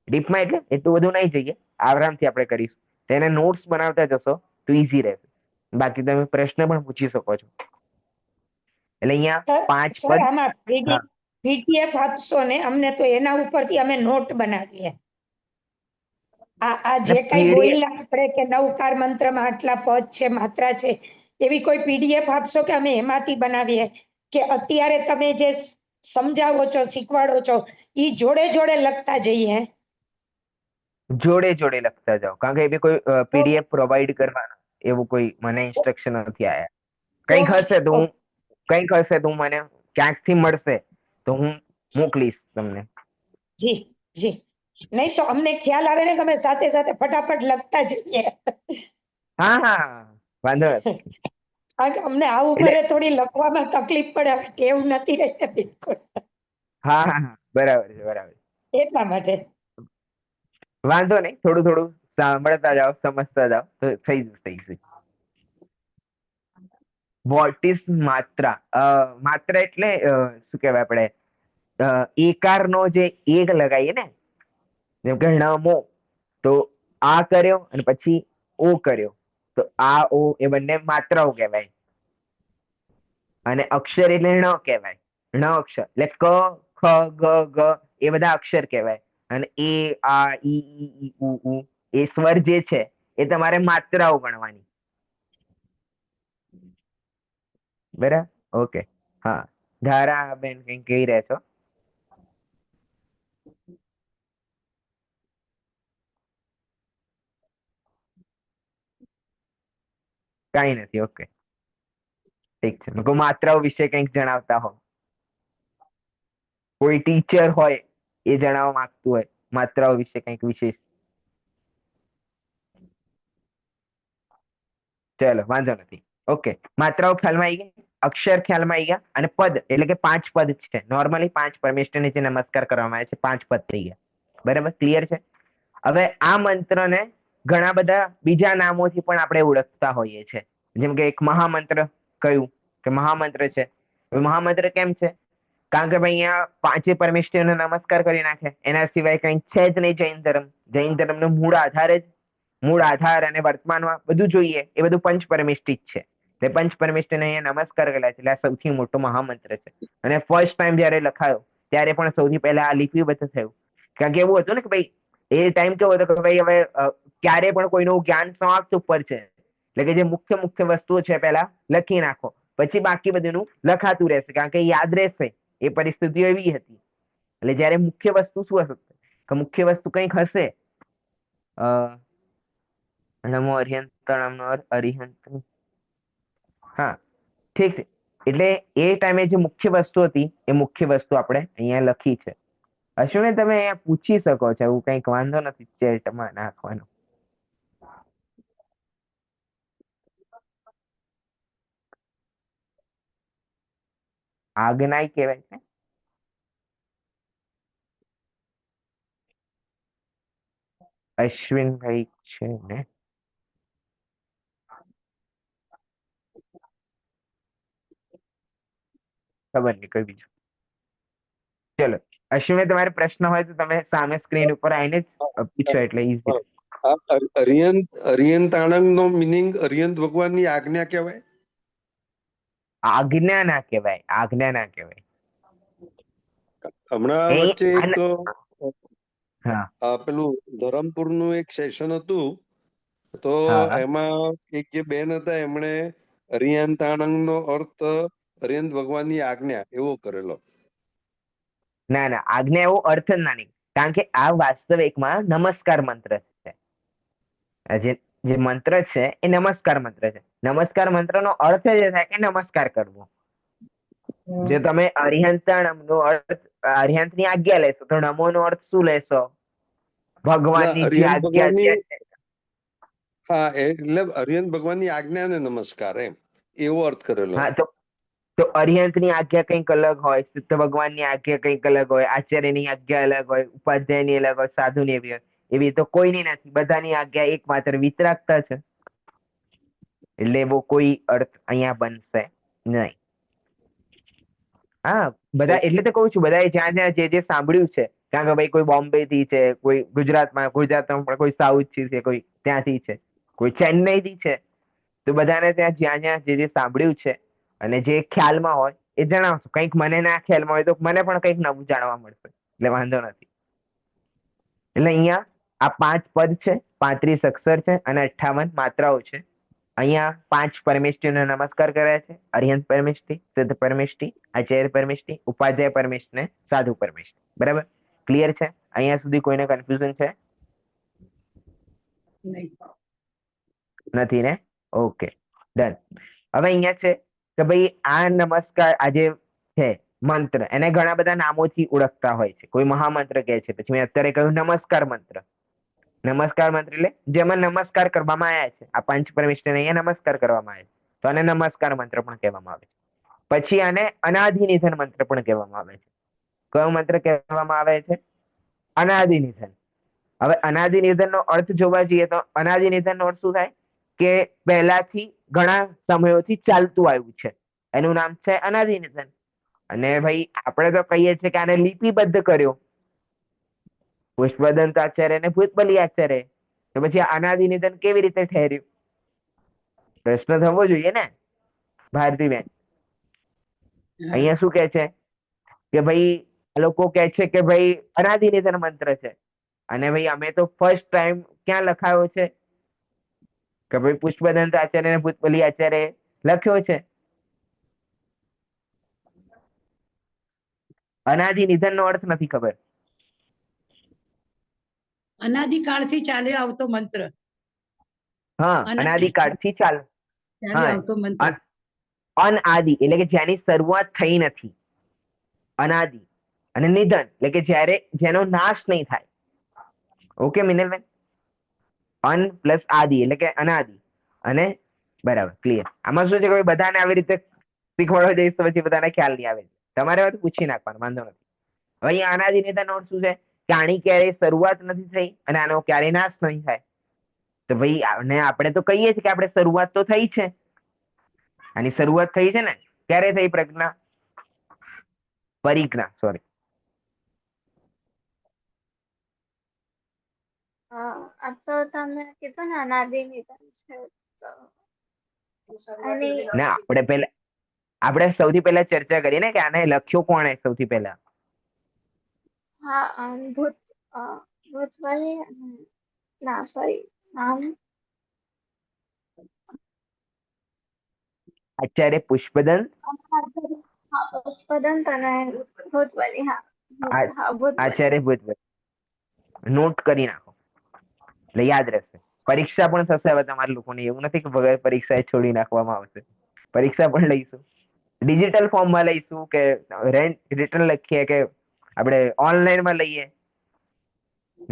ડીપમાં એટલે એટલું બધું નહીં જઈએ, આરામથી આપણે કરીશું. તેને નોટ્સ બનાવતા જશો તો ઈઝી રહેશે. બાકી તમે પ્રશ્ન પણ પૂછી શકો છો. એટલે અહીંયા 5 સર, પદ. આમાં હા. PDF આપશો ને અમને તો એના ઉપરથી અમે નોટ બનાવીએ. આ જે કઈ PDF બોલ્યા આપણે કે નવકાર મંત્રમાં આટલા પદ છે, માત્રા છે, એવી કોઈ PDF આપશો કે અમે એમાંથી બનાવીએ, કે અત્યારે તમે જે સમજાવો છો, શીખવાડો છો, ઈ જોડે જોડે લખતા જઈએ. જોડે જોડે લખતા જાઓ, કારણ કે એ બી કોઈ PDF પ્રોવાઈડ કરવાના એવું કોઈ મને ઇન્સ્ટ્રક્શન નથી આયા. કંઈક હશે તો હું મને ક્યાંકથી મળશે તો હું મોકલીશ તમને. જી જી નહીં તો અમને ખ્યાલ આવે ને કે અમે સાથે સાથે ફટાફટ લખતા જઈએ. હા હા વાંધો નથી. કારણ કે અમને આ ઉંમરે થોડી લખવામાં તકલીફ પડે, હવે ટેવ નથી રહી બિલકુલ, હા હા હા બરાબર છે બરાબર છે. એટલા માટે. વાંધો નહીં, થોડું થોડું સાંભળતા જાઓ, સમજતા જાઓ તો થઈ જશે. વોટ ઇઝ માત્રા? માત્રા એટલે શું કહેવાય આપણે એકારનો જે એક લગાવીએ ને, જેમ કે નમો, તો આ કર્યો અને પછી ઓ કર્યો, તો આ ઓ એ બંને માત્રાઓ કહેવાય. અને અક્ષર એટલે ણ કહેવાય. ણ અક્ષર એટલે ક, ખ, ગ, ગ એ બધા અક્ષર કહેવાય. અને એ, આ, ઈ, ઉ, એ સ્વર જે છે એ તમારે માત્રાઓ ગણવાની. બરાબર, ઓકે. હા, ધારા બેન કઈ કહી રહ્યા છો? કઈ નથી, ઓકે ઠીક છે. મેં કહું માત્રાઓ વિશે કંઈક જણાવતા હો, કોઈ ટીચર હોય એ જણાવવા માંગતું હોય માત્રાઓ વિશે કંઈક વિશેષ. ચલો વાંધો નથી, ઓકે. માત્રાઓ ખ્યાલમાં આવી ગઈ, અક્ષર ખ્યાલમાં આવી ગયા, અને પદ એટલે કે 5 પદ છે. નોર્મલી 5 પરમેષ્ઠી નીચે નમસ્કાર કરવામાં આવે છે, 5 પદ થઈ ગયા. બરાબર, ક્લિયર છે? હવે આ મંત્રને ઘણા બધા બીજા નામોથી પણ આપણે ઓળખતા હોઈએ છીએ. જેમ કે એક મહામંત્ર કયું કે મહામંત્ર છે. હવે મહામંત્ર કેમ છે? કારણ કે ભાઈ અહીંયા 5 પરમેષ્ઠીઓને નમસ્કાર કરી નાખે, એના સિવાય કંઈ છે જ નહીં. જૈન ધર્મ, જૈન ધર્મનો મૂળ આધાર અને વર્તમાનમાં બધું જોઈએ એ બધું પંચ પરમેષ્ઠી જ છે. તે પંચ પરમેષ્ઠીને અહીંયા નમસ્કાર કરેલા છે, એટલે આ સૌથી મોટો મહામંત્ર છે. અને ફર્સ્ટ ટાઈમ જયારે લખાયો ત્યારે પણ સૌથી પહેલા આ લિપિબદ્ધ થયું. કારણ કે એવું હતું ને કે ભાઈ એ ટાઈમ કેવો હતો કે ભાઈ હવે ક્યારે પણ કોઈનું જ્ઞાન સમાપ્ત ઉપર છે, એટલે કે જે મુખ્ય મુખ્ય વસ્તુઓ છે પહેલા લખી નાખો, પછી બાકી બધું લખાતું રહેશે, કારણ કે યાદ રહેશે. એ પરિસ્થિતિ એવી હતી. એટલે જયારે મુખ્ય વસ્તુ શું હશે કે મુખ્ય વસ્તુ કંઈક હશે, નમો અરિહંતાણમનો અરિહંત, હા ઠીક છે. એટલે એ ટાઈમે જે મુખ્ય વસ્તુ હતી એ મુખ્ય વસ્તુ આપણે અહીંયા લખી છે. અશ્વિને તમે અહીંયા પૂછી શકો છો, એવું કંઈક વાંધો નથી ચેટમાં નાખવાનો. આજ્ઞા કહેવાય છે. અશ્વિનભાઈ છે ને? ખબર નહીં, કોઈ બીજું. ચલો અશ્વિને, તમારે પ્રશ્ન હોય તો તમે સામે સ્ક્રીન ઉપર આવીને જ પૂછો, એટલે ઈઝી. અરિયંતાણંગ નો મિનિંગ અરિયંત ભગવાનની આજ્ઞા કહેવાય. આજ્ઞા ના કહેવાય, આજ્ઞા ના કહેવાય. હમણાં વચ્ચે એક હા પેલું ધરમપુર નું એક સેશન હતું, તો હા એમાં એક જે બેન હતા એમણે અરિયંતાણંગ નો અર્થ અરિયંત ભગવાનની આજ્ઞા એવો કરેલો. ના ના, આજ્ઞા એવો અર્થ જ ના નહીં, કારણ કે આ વાસ્તવિકમાં નમસ્કાર મંત્ર છે. જે મંત્ર છે એ નમસ્કાર મંત્ર છે. નમસ્કાર મંત્રનો અર્થ જ થાય કે નમસ્કાર કરવો. જો તમે અરિહંતાણમ નો અર્થ અરિહંતની આજ્ઞા લેશો તો નમો નો અર્થ શું લેશો? ભગવાનની જે અરિયંત આજ્ઞા ભગવાનની, છે. હા એટલે અરિયંત ભગવાનની આજ્ઞા ને નમસ્કાર એમ એવો અર્થ કરેલો. હા, તો અરિહંતની આજ્ઞા કંઈક અલગ હોય, સિદ્ધ ભગવાનની આજ્ઞા કંઈક અલગ હોય, આચાર્યની આજ્ઞા અલગ હોય, ઉપાધ્યાયની અલગ હોય, સાધુની એવી હોય. એવી તો કોઈની નથી, બધાની આજ્ઞા એકમાત્ર વિતરાગતા છે. એટલે એવો કોઈ અર્થ અહીંયા બનશે નહીં. હા, બધા એટલે તો કહું છું, બધાએ જ્યાં જ્યાં જે જે સાંભળ્યું છે, કારણ કે ભાઈ કોઈ બોમ્બે થી છે, કોઈ ગુજરાતમાં પણ કોઈ સાઉથ થી છે, કોઈ ત્યાંથી છે, કોઈ ચેન્નઈ થી છે, તો બધાને ત્યાં જ્યાં જ્યાં જે જે સાંભળ્યું છે અને જે ખ્યાલમાં હોય એ જણાવશો. કંઈક મને ના ખ્યાલમાં હોય તો મને પણ કંઈક નવું જાણવા મળશે, એટલે વાંધો નથી. એટલે અહીંયા આ 5 પદ છે, 35 અક્ષર છે અને 58 માત્રાઓ છે. અહીંયા 5 પરમેષ્ઠીઓને નમસ્કાર કર્યા છે: અરિહંત પરમેષ્ઠી, સિદ્ધ પરમેષ્ઠી, આચાર્ય પરમેષ્ઠી, ઉપાધ્યાય પરમેષ્ઠી ને સાધુ પરમેષ્ઠી. બરાબર, ક્લિયર છે? અહીંયા સુધી કોઈને કન્ફ્યુઝન છે? નથી ને? Okay, done. હવે અહીંયા છે કે ભાઈ આ નમસ્કાર આજે છે મંત્ર, એને ઘણા બધા નામોથી ઓળખતા હોય છે. કોઈ મહામંત્ર કહે છે, પછી મેં અત્યારે કહ્યું નમસ્કાર મંત્ર. નમસ્કાર મંત્ર એટલે જેમાં નમસ્કાર કરવામાં આવ્યા છે, આ પંચ પરમેશ્વરને અહીંયા નમસ્કાર કરવામાં આવે છે, તો આને નમસ્કાર મંત્ર પણ કહેવામાં આવે છે. પછી આને અનાદિ નિધન મંત્ર પણ કહેવામાં આવે છે. કયો મંત્ર કહેવામાં આવે છે? અનાદિ નિધન. હવે અનાદિ નિધન નો અર્થ જોવા જઈએ તો અનાદિ નિધન નો અર્થ શું થાય કે પહેલાથી ઘણા સમયોથી ચાલતું આવ્યું છે, એનું નામ છે અનાદિ નિધન. અને ભાઈ આપણે તો કહીએ છીએ કે આને લિપિબદ્ધ કર્યો પુષ્પદંત આચાર્ય અને ભૂતબલી આચાર્ય, તો પછી આ અનાદિ નિધન કેવી રીતે ઠેર્યું? પ્રશ્ન થવો જોઈએ ને ભારતીબેન. અહીંયા શું કે છે કે ભાઈ આ લોકો કે છે કે ભાઈ અનાદિ નિધન મંત્ર છે, અને ભાઈ અમે તો ફર્સ્ટ ટાઈમ ક્યાં લખાયો છે કે ભાઈ પુષ્પદંત આચાર્ય અને ભૂતબલી આચાર્ય લખ્યો છે. અનાદિ નિધન નો અર્થ નથી ખબર. અનાદિકાળથી ચાલ્યો આવતો મંત્ર. હા, અનાદિકાળથી ચાલ્યો હા, આવતો મંત્ર. અનાદિ એટલે કે જેની શરૂઆત થઈ નથી, અનાદિ. અને નિધન એટલે કે જેનો નાશ નહીં થાય. ઓકે મિનલબેન, અન પ્લસ આદિ એટલે કે અનાદિ. અને બરાબર, ક્લિયર. આમાં શું છે કે બધાને આવી રીતે શીખવાડવા જઈશ તો પછી બધાને ખ્યાલ નહીં આવે. તમારે વાત પૂછી નાખવાનું, વાંધો નથી. હવે અહીંયા અનાદિ નિધન નો અર્થ શું છે કે આની ક્યારેય શરૂઆત નથી થઈ અને આનો ક્યારેય નાશ નહીં થાય. તો ભાઈ આપણે તો કહીએ છીએ કે આપણે શરૂઆત તો થઈ છે. આની શરૂઆત થઈ છે ને, ક્યારે થઈ? પ્રજ્ઞા પરિજ્ઞા, સોરી. આ તો તમે કીધું ને અનાદિ નિધન છે, તો ના, આપણે સૌથી પહેલા ચર્ચા કરીએ ને કે આને લખ્યો કોણે સૌથી પહેલા. હા, ભૂતબલી ના સોરી નામ આચાર્ય પુષ્પદંત. પુષ્પદંત અને ભૂતબલી. હા, ભૂતબલી. આચાર્ય ભૂતબલી. નોટ કરી નાખો એટલે યાદ રહેશે. પરીક્ષા પણ થશે હવે તમારા લોકોની, એવું નથી કે વગર પરીક્ષા છોડી નાખવામાં આવશે. પરીક્ષા પણ લઈશું, ડિજિટલ ફોર્મમાં લઈશું કે રિટર્ન લખીએ કે આપણે ઓનલાઈનમાં લઈએ,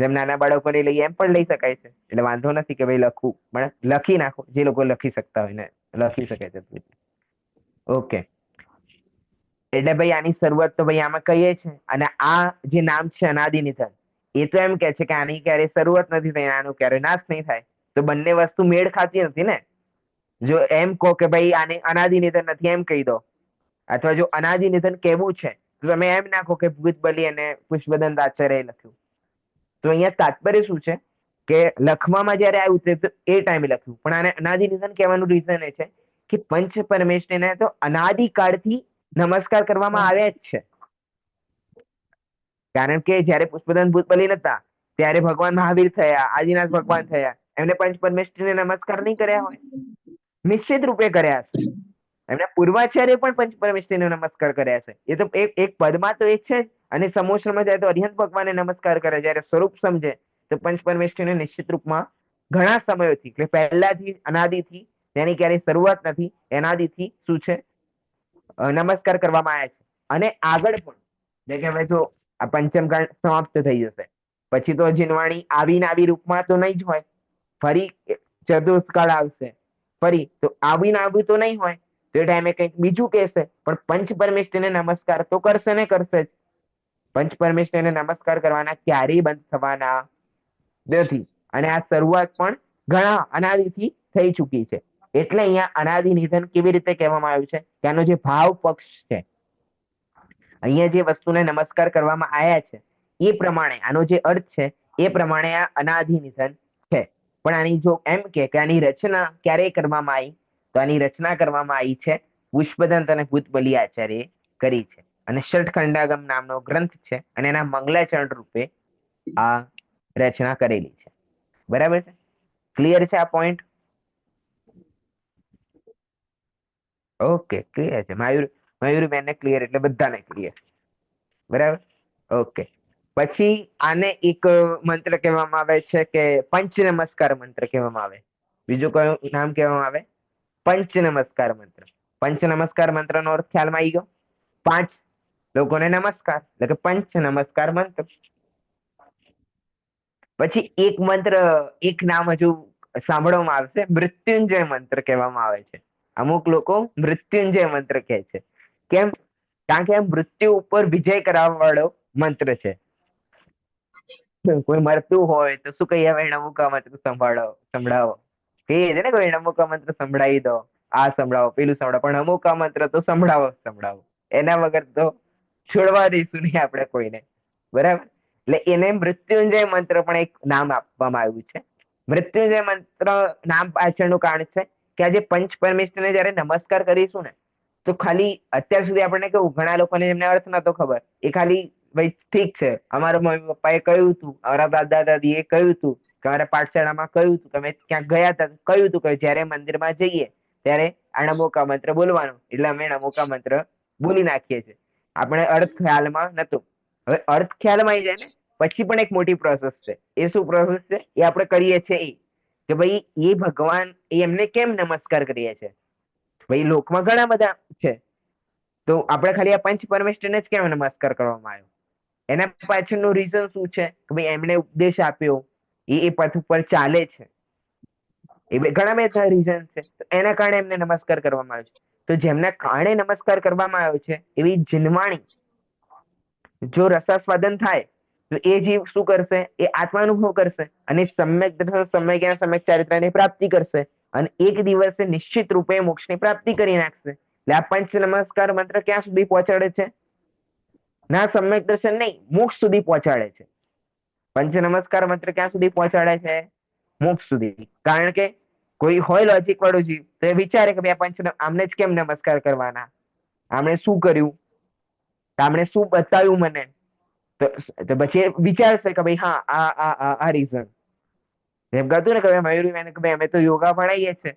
જેમ નાના બાળકોને લઈએ એમ પણ લઈ શકાય છે. એટલે વાંધો નથી કે ભાઈ લખવું, પણ લખી નાખો. જે લોકો લખી શકતા હોય ને લખી શકે છે. ઓકે, એટલે ભાઈ આની શરૂઆત તો ભાઈ આમાં કહીએ છે. અને આ જે નામ છે અનાદિ નિધન, એ તો એમ કે છે કે આની ક્યારે શરૂઆત નથી થઈ, આનો ક્યારે નાશ નહીં થાય. તો બંને વસ્તુ મેળ ખાતી નથી ને. જો એમ કહો કે ભાઈ આને અનાદિ નિધન નથી એમ કહી દો, અથવા જો અનાદિ નિધન કેવું છે તો તમે એમ નાખો કે ભૂતબલી અને પુષ્પદંત આચાર્ય લખ્યું. તો અહીંયા તાત્પર્ય શું છે કે લખવામાં જયારે આવ્યું તો એ ટાઈમે લખ્યું, પણ આને અનાદિ નિધન કહેવાનું રીઝન એ છે કે પંચ પરમેશ્વરને તો અનાદિકાળથી નમસ્કાર કરવામાં આવ્યા જ છે. કારણ કે જયારે પુષ્પદંત ભૂતબલી નતા ત્યારે ભગવાન મહાવીર થયા, આદિનાથ ભગવાન થયા, એમને પંચ પરમેશ્વરને નમસ્કાર નહીં કર્યા હોય? નિશ્ચિત રૂપે કર્યા હશે. એમના પૂર્વાચાર્ય પણ પંચ પરમેશ્વરને નમસ્કાર કર્યા છે. એ તો એક પદમાં તો એ છે જ. અને સમોસરમાં જાય તો અરિહંત ભગવાનને નમસ્કાર કરે, જયારે સ્વરૂપ સમજે તો પંચ પરમેશ્વરને નિશ્ચિત રૂપમાં ઘણા સમયોથી, એટલે પહેલાથી અનાદિથી, તેની ક્યારેય શરૂઆત નથી, અનાદિથી શું છે નમસ્કાર કરવામાં આવ્યા છે. અને આગળ પણ જે કે હવે જો આ પંચમ કાળ સમાપ્ત થઈ જશે પછી તો જીનવાણી આવીને આવી રૂપમાં તો નહીં જ હોય, ફરી ચતુર્થ કાળ આવશે ફરી, તો આવીને આવ્યું તો નહીં હોય, તો એ ટાઈમે કંઈક બીજું કહેશે. પણ પંચ પરમેશ્વરને નમસ્કાર તો કરશે ને કરશે જ. પંચ પરમેશ્વરને નમસ્કાર કરવાના ક્યારેય બંધ થવાના નથી. અને આ શરૂઆત પણ ઘણા અનાદિથી થઈ ચૂકી છે. એટલે અહીંયા અનાદિ નિધન કેવી રીતે કહેવામાં આવ્યું છે કે આનો જે ભાવ પક્ષ છે, અહીંયા જે વસ્તુને નમસ્કાર કરવામાં આવ્યા છે એ પ્રમાણે આનો જે અર્થ છે એ પ્રમાણે આ અનાદિ નિધન છે. પણ આની જો એમ કે આની રચના ક્યારે કરવામાં આવી, તો આની રચના કરવામાં આવી છે પુષ્પદંત અને ભૂતબલી આચાર્ય કરી છે. અને ષટખંડાગમ નામનો ગ્રંથ છે અને એના મંગલાચરણ રૂપે આ રચના કરેલી છે. બરાબર છે? ક્લિયર છે આ પોઈન્ટ? ઓકે, ક્લિયર છે. મયુરબેન ને ક્લિયર એટલે બધાને ક્લિયર. બરાબર, ઓકે. પછી આને એક મંત્ર કહેવામાં આવે છે કે પંચ નમસ્કાર મંત્ર કહેવામાં આવે. બીજું કયું નામ કહેવામાં આવે? પંચ નમસ્કાર મંત્ર. પંચ નમસ્કાર મંત્ર નો અર્થ ખ્યાલમાં આવી ગયો? 5 લોકોને નમસ્કાર એટલે કે પંચ નમસ્કાર મંત્ર. પછી એક મંત્ર, એક નામ હજુ સાંભળવામાં આવશે, મૃત્યુંજય મંત્ર કહેવામાં આવે છે. અમુક લોકો મૃત્યુંજય મંત્ર કહે છે. કેમ? કારણ કે મૃત્યુ ઉપર વિજય કરાવવા વાળો મંત્ર છે. કોઈ મરતું હોય તો શું કહીએ? હવે નમુકા મંત્ર સંભળાવો કહીએ છે ને, કોઈ નમુકા મંત્ર સંભળાવી દો, આ સંભળાવો, પેલું સંભળાવો, પણ નમુકા મંત્ર તો સંભળાવો. એના વગર તો છોડવા દઈશું નહીં આપણે કોઈને, બરાબર? એટલે એને મૃત્યુંજય મંત્ર પણ એક નામ આપવામાં આવ્યું છે. મૃત્યુંજય મંત્ર નામ પાછળનું કારણ છે કે આજે પંચ પરમેશ્વરને જયારે નમસ્કાર કરીશું ને, તો ખાલી અત્યાર સુધી આપણને કેવું, ઘણા લોકોને એમને અર્થ નતો ખબર, એ ખાલી ભાઈ ઠીક છે, અમારા મમ્મી પપ્પાએ કહ્યું હતું, અમારા દાદા દાદીએ કહ્યું હતું, કે અમારા પાઠશાળામાં કહ્યું હતું, તમે ક્યાંક ગયા હતા કહ્યું હતું કે જયારે મંદિરમાં જઈએ ત્યારે આ નમોકા મંત્ર બોલવાનું, એટલે અમે નમોકા મંત્ર બોલી નાખીએ છીએ. આપણે અર્થ ખ્યાલમાં નતું. હવે અર્થ ખ્યાલમાં આવી જાય ને પછી પણ એક મોટી પ્રોસેસ છે. એ શું પ્રોસેસ છે? એ આપણે કરીએ છીએ એ કે ભાઈ એ ભગવાન, એમને કેમ નમસ્કાર કરીએ છીએ? ભાઈ લોકમાં ઘણા બધા છે, તો આપણે ખાલી આ પંચ પરમેશ્વરને જ કેમ નમસ્કાર કરવામાં આવ્યો? એના પાછળનું રીઝન શું છે? કે ભાઈ એમને ઉપદેશ આપ્યો, એ પથ ઉપર ચાલે છે, ઘણા બધા રીઝન છે. તો એના કારણે એમને નમસ્કાર કરવામાં આવ્યો છે. તો જેમના કારણે નમસ્કાર કરવામાં આવ્યો છે એવી જીનવાણી જો રસાસ્વાદન થાય તો એ જીવ શું કરશે? એ આત્માનુભવ કરશે અને સમ્યક દર્શન, સમ્યક જ્ઞાન, સમ્યક ચારિત્ર્યની પ્રાપ્તિ કરશે અને એક દિવસે નિશ્ચિત રૂપે મોક્ષની પ્રાપ્તિ કરી નાખશે. એટલે આ પંચ નમસ્કાર મંત્ર ક્યાં સુધી પહોંચાડે છે? ના સમ્યક દર્શન નહીં, મોક્ષ સુધી પહોંચાડે છે. પંચ નમસ્કાર મંત્ર ક્યાં સુધી પહોંચાડે છે? મોક્ષ સુધી. કારણ કે કોઈ હોય લોજિક વાળો જીવ તો એ વિચારે કે ભાઈ પંચ આમને જ કેમ નમસ્કાર કરવાના, આમણે શું કર્યું, આમણે શું બતાવ્યું મને, તો પછી એ વિચારશે કે ભાઈ હા આ રીઝન. એમ કહેતું ને કે મયુરી મેને કે ભાઈ અમે તો યોગા ભણાવીએ છીએ,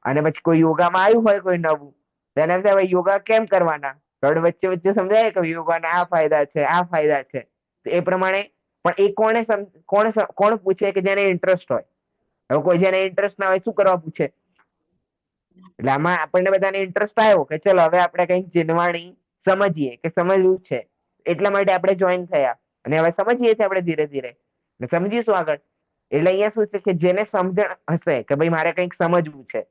અને પછી કોઈ યોગામાં આવ્યું હોય કોઈ નવું, તો એને ભાઈ યોગા કેમ કરવાના, તો વચ્ચે વચ્ચે સમજાય કે યોગાના આ ફાયદા છે, આ ફાયદા છે. તો એ પ્રમાણે પણ એ કોણ પૂછે? કે જેને ઇન્ટરેસ્ટ હોય. હવે કોઈ જેને ઇન્ટરેસ્ટ ના હોય શું કરવા પૂછે? એટલે આમાં આપણને બધાને ઇન્ટરેસ્ટ આવ્યો કે ચલો હવે આપણે કંઈક જીનવાણી સમજીએ, કે સમજવું છે, એટલા માટે આપણે જોઈન થયા અને હવે સમજીએ છીએ આપણે ધીરે ધીરે સમજીશું આગળ. એટલે અહીંયા શું છે કે જેને સમજણ હશે કે ભાઈ મારે કંઈક સમજવું છે,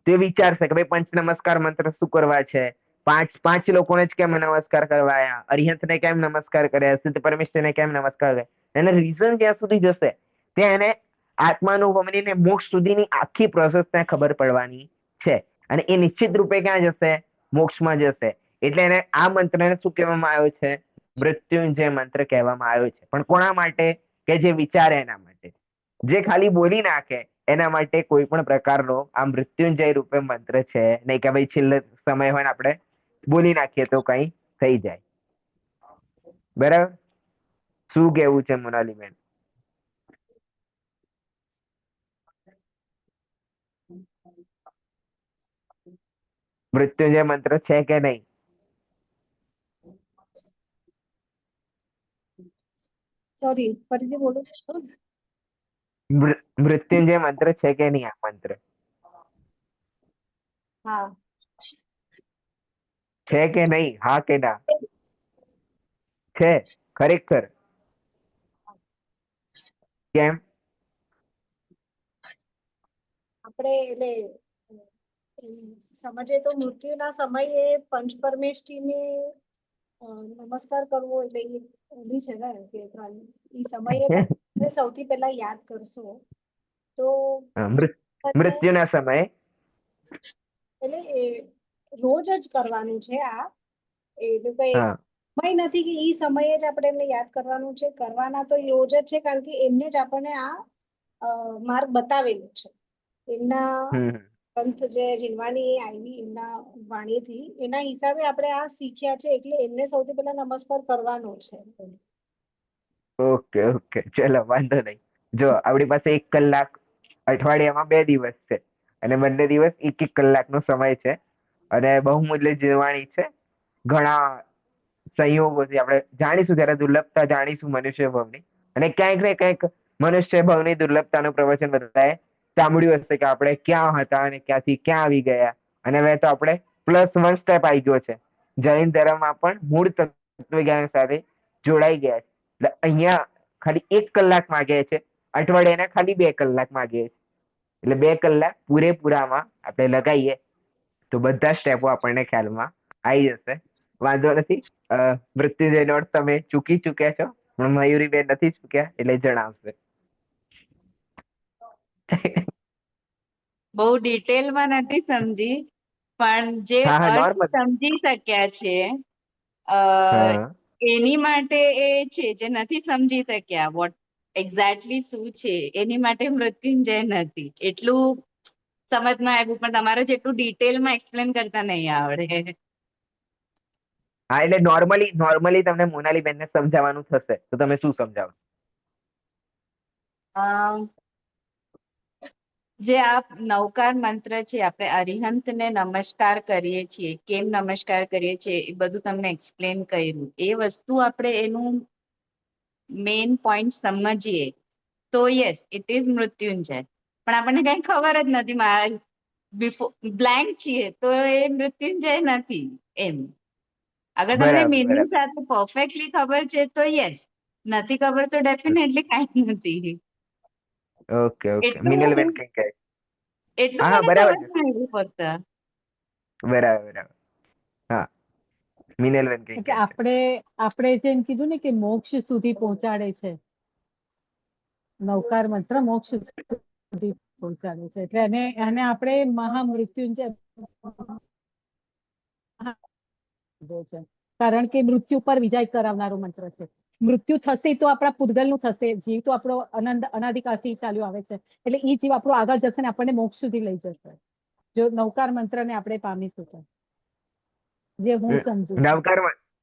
તે વિચારશે કે ભાઈ પંચ નમસ્કાર મંત્ર શું કરવા છે, પાંચ લોકોને જ કેમ નમસ્કાર કરવાયા, અરિહંતને કેમ નમસ્કાર કર્યા, સિદ્ધ પરમેશ્વરને કેમ નમસ્કાર કર્યા. એના રીઝન જ્યાં સુધી જશે ત્યાં એને આત્માનુભવની ને મોક્ષ સુધીની આખી પ્રોસેસ ત્યાં ખબર પડવાની છે. અને એ નિશ્ચિત રૂપે ક્યાં જશે? મોક્ષમાં જશે. એટલે એને આ મંત્રને શું કહેવામાં આવ્યો છે? મૃત્યુંજય મંત્ર કહેવામાં આવ્યો છે. પણ કોના માટે? કે જે વિચારે એના માટે. જે ખાલી બોલી નાખે એના માટે કોઈ પણ પ્રકારનો આ મૃત્યુંજય રૂપે મંત્ર છે નહીં કે ભાઈ છેલ્લે સમય હોય ને આપણે બોલી નાખીએ તો કઈ થઈ જાય. બરાબર? શું કેવું છે મોનાલીબેન? મૃત્યુંજય મંત્ર છે કે નહીં? સોરી, ફરીથી બોલો. મૃત્યુંજય મંત્ર છે કે નહીં? આ મંત્ર હા, છે કે નહીં? હા કે ના? છે ખરેખર? કેમ? આપણે એટલે સમજે તો મૃત્યુના સમયે પંચ પરમેષ્ઠીને નમસ્કાર કરવો એટલે એ ઓલી છે ને કે એ સમયે તમે સૌથી પહેલા યાદ કરશો તો મૃત્યુના સમયે એટલે એ રોજ જ કરવાનું છે. આ એટલે કઈ સમય નથી કે એ સમયે જ આપણે એમને યાદ કરવાનું છે. કરવાના તો રોજ જ છે, કારણ કે એમને જ આપણને આ માર્ગ બતાવેલું છે. એમના ગ્રંથ જે જીનવાણી આવી એમના વાણીથી, એના હિસાબે આપણે આ શીખ્યા છે. એટલે એમને સૌથી પહેલા નમસ્કાર કરવાનો છે. ઓકે ચલો વાંધો નહીં. જો આપણી પાસે 1 કલાક અઠવાડિયામાં 2 દિવસ છે અને બંને દિવસ 1 કલાકનો સમય છે અને બહુમૂલ્ય જીવવાણી છે. ઘણા સંયોગોથી આપણે જાણીશું, ત્યારે દુર્લભતા જાણીશું મનુષ્ય ભવની. અને ક્યાંક ને ક્યાંક મનુષ્ય ભવની દુર્લભતાનું પ્રવચન બધાએ સાંભળ્યું હશે કે આપણે ક્યાં હતા અને ક્યાંથી ક્યાં આવી ગયા. અને હવે તો આપણે +1 સ્ટેપ આવી ગયો છે. જૈન ધર્મમાં પણ મૂળ તત્વજ્ઞાન સાથે જોડાઈ ગયા છે. એટલે અહીંયા ખાલી 1 કલાક માંગે છે, અઠવાડિયાના ખાલી 2 કલાક માંગે છે. એટલે 2 કલાક પૂરેપૂરામાં આપણે લગાઈએ તો બધા સ્ટેપો આપણને ખ્યાલમાં આવી જશે. વાંધો નથી. મૃત્યુંજય નોટ તમે ચૂકી ચૂક્યા છો, પણ મયુરીબેન નથી ચૂક્યા એટલે જણાવશે. બહુ ડિટેલમાં નથી સમજી, પણ જે હા હા અર્થ નોર્મલ. સમજી શક્યા છે હા એની માટે એ છે. જે નથી સમજી શક્યા વોટ એક્ઝેક્ટલી શું છે એની માટે મૃત્યુંજય નથી. એટલું સમજમાં આવ્યું, પણ તમારે જેટલું ડિટેલમાં એક્સપ્લેન કરતા નહીં આવડે. હા એટલે નોર્મલી તમને મોનાલી બેનને સમજાવવાનું થશે તો તમે શું સમજાવો? અમ, જે આ નવકાર મંત્ર છે, આપણે અરિહંતને નમસ્કાર કરીએ છીએ, કેમ નમસ્કાર કરીએ છીએ એ બધું તમને એક્સપ્લેન કર્યું. એ વસ્તુ આપણે એનું મેઇન પોઈન્ટ સમજીએ તો યસ ઇટ ઇઝ મૃત્યુંજય. પણ આપણને કઈ ખબર જ નથી, મારા બિફોર બ્લેન્ક છીએ તો એ મૃત્યુંજય નથી એમ. અગર તમને બરાબર મીનિંગ બરાબર. સાથે પરફેક્ટલી ખબર છે તો યસ, નથી ખબર તો ડેફિનેટલી કઈ નથી. Okay okay. મિનલબેન એટલું કઈ કહે? એટલું હા હા મને બરાબર છે. સમજમાં આવ્યું ફક્ત. બરાબર બરાબર. હા મિનલબેન કઈ કે કહે છે? આપણે જેમ કીધું ને કે મોક્ષ સુધી પહોંચાડે છે, નવકાર મંત્ર મોક્ષ સુધી પહોંચાડે છે. એટલે એને આપણે મહામૃત્યુંજય છે, કારણ કે મૃત્યુ પર વિજય કરાવનારો મંત્ર છે. મૃત્યુ થશે તો આપણા પૂતગલનું થશે, જીવ તો આપણો અનાદિકાળથી ચાલ્યો આવે છે. એટલે એ જીવ આપણો આગળ જશે ને આપણને મોક્ષ સુધી લઈ જશે, જો નવકાર મંત્રને આપણે પામીશું તો. જે હું સમજુ છું.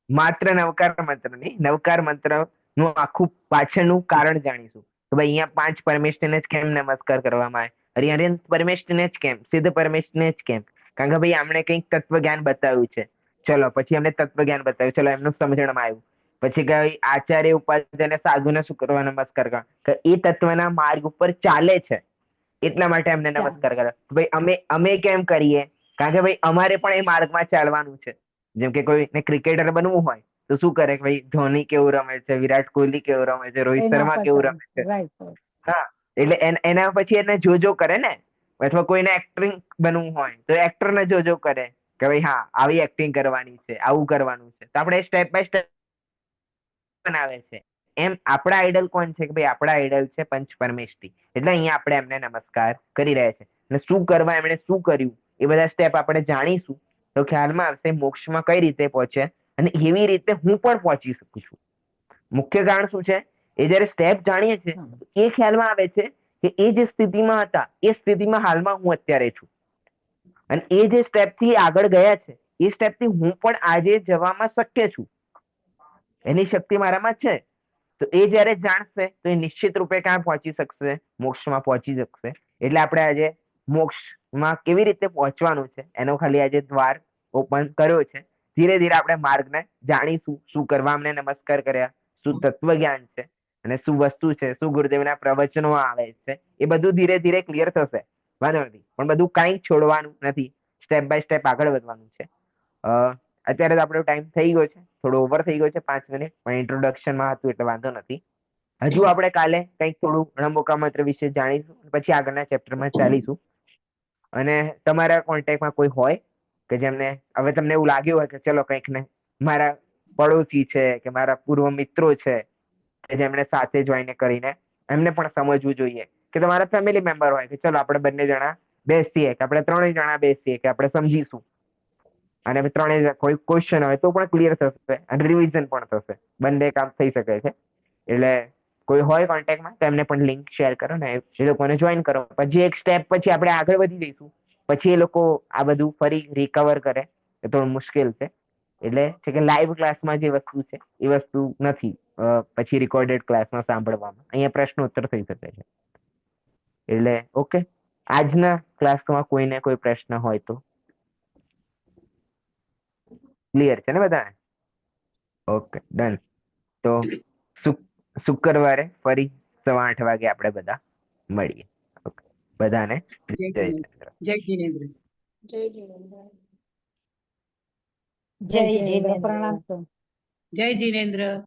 માત્ર નવકાર મંત્ર નહીં, નવકાર મંત્ર નું આખું પાછળનું કારણ જાણીશું. તો ભાઈ અહીંયા 5 પરમેશ્વરને જ કેમ નમસ્કાર કરવામાં આવે, હરિહર પરમેશ્વરને જ કેમ, સિદ્ધ પરમેશ્વરને જ કેમ? કારણ કે ભાઈ આમણે કંઈક તત્વ જ્ઞાન બતાવ્યું છે. ચલો પછી અમને તત્વ જ્ઞાન બતાવ્યું, ચલો એમનું સમજણમાં આવ્યું. પછી કઈ આચાર્ય ઉપાધ્યાય સાધુને શું કરવા નમસ્કાર કરવા? કે એ તત્વના માર્ગ ઉપર ચાલે છે એટલા માટે અમને નમસ્કાર કરવા. ભાઈ અમે કેમ કરીએ? કારણ કે ભાઈ અમારે પણ એ માર્ગમાં ચાલવાનું છે. જેમ કે કોઈને ક્રિકેટર બનવું હોય તો શું કરે? ભાઈ ધોની કેવું રમે છે, વિરાટ કોહલી કેવું રમે છે, રોહિત એના શર્મા પર કેવું ચાલે. રમે છે. રાઈટ. હા એટલે એના પછી એને જોજો કરે ને. અથવા કોઈને એક્ટિંગ બનવું હોય તો એક્ટરને જોજો કરે કે ભાઈ હા આવી એક્ટિંગ કરવાની છે, આવું કરવાનું છે. તો આપણે સ્ટેપ બાય સ્ટેપ બનાવે છે. એમ આપણા આઈડલ કોણ છે? કે ભાઈ આપણા આઈડલ છે પંચ પરમેષ્ઠી. એટલે અહીંયા આપણે એમને નમસ્કાર કરી રહ્યા છે. અને શું કરવા, એમણે શું કર્યું, એ બધા સ્ટેપ આપણે જાણીશું તો ખ્યાલમાં આવશે મોક્ષમાં કઈ રીતે પહોંચે, અને એવી રીતે હું પણ પહોંચી શકું છું. મુખ્ય કારણ શું છે? એ જયારે સ્ટેપ જાણીએ છીએ એ ખ્યાલમાં આવે છે કે એ જે સ્થિતિમાં હતા એ સ્થિતિમાં હાલમાં હું અત્યારે છું. અને એ જે સ્ટેપ થી આગળ ગયા છે એ સ્ટેપ થી હું પણ આજે જવામાં શક્ય છું. એની શક્તિ મારામાં છે. તો એ જયારે જાણશે તો એ નિશ્ચિત રૂપે ક્યાં પહોંચી શકશે? મોક્ષમાં પહોંચી શકશે. એટલે આપણે આજે મોક્ષમાં કેવી રીતે પહોંચવાનું છે એનો ખાલી આજે દ્વાર ઓપન કર્યો છે. ધીરે ધીરે આપણે માર્ગને જાણીશું. શું કરવા અમને નમસ્કાર કર્યા, શું તત્વ જ્ઞાન છે, અને શું વસ્તુ છે, શું ગુરુદેવના પ્રવચનો આવે છે, એ બધું ધીરે ધીરે ક્લિયર થશે. વાંધો નથી, પણ બધું કઈ છોડવાનું નથી. સ્ટેપ બાય સ્ટેપ આગળ વધવાનું છે. અત્યારે તો આપણો ટાઈમ થઈ ગયો છે, થોડો ઓવર થઈ ગયો છે 5 મિનિટ, પણ ઇન્ટ્રોડક્શનમાં હતું એટલે વાંધો નથી. હજુ આપણે કાલે કંઈક થોડું રણમુકા મંત્ર વિશે જાણીશું, પછી આગળના ચેપ્ટરમાં ચાલીશું. અને તમારા કોન્ટેક્ટમાં કોઈ હોય કે જેમને હવે તમને એવું લાગ્યું હોય કે ચલો કંઈક ને મારા પડોશી છે કે મારા પૂર્વ મિત્રો છે કે જેમણે સાથે જોઈને કરીને એમને પણ સમજવું જોઈએ, કે તમારા ફેમિલી મેમ્બર હોય કે ચલો આપણે બંને જણા બેસીએ, કે આપણે 3 જણા બેસીએ, કે આપણે સમજીશું. અને 3 કોઈ ક્વેશ્ચન હોય તો પણ ક્લિયર થશે અને રિવિઝન પણ થશે. બંને કામ થઈ શકે છે. એટલે કોઈ હોય કોન્ટેક્ટમાં તો એમને પણ લિંક શેર કરો ને એ લોકોને જોઈન કરો. પછી એક સ્ટેપ પછી આપણે આગળ વધી જઈશું. પછી એ લોકો આ બધું ફરી રિકવર કરે એ થોડું મુશ્કેલ છે. એટલે છે કે લાઈવ ક્લાસમાં જે વસ્તુ છે એ વસ્તુ નથી પછી રેકોર્ડેડ ક્લાસમાં સાંભળવામાં. અહીંયા પ્રશ્નોત્તર થઈ શકે છે. એટલે ઓકે, આજના ક્લાસમાં કોઈને કોઈ પ્રશ્ન હોય તો ક્લિયર છે ને બધાને? Okay done. તો શુક્રવારે ફરી 8:15 વાગે આપણે બધા મળીએ. ઓકે, બધાને જય જય જિનેન્દ્ર. ચંદ્ર. જય જિનેન્દ્ર. જય જીવનભાઈ. જય જીનેન્દ્ર. પ્રણામ સર. જય જીનેન્દ્ર.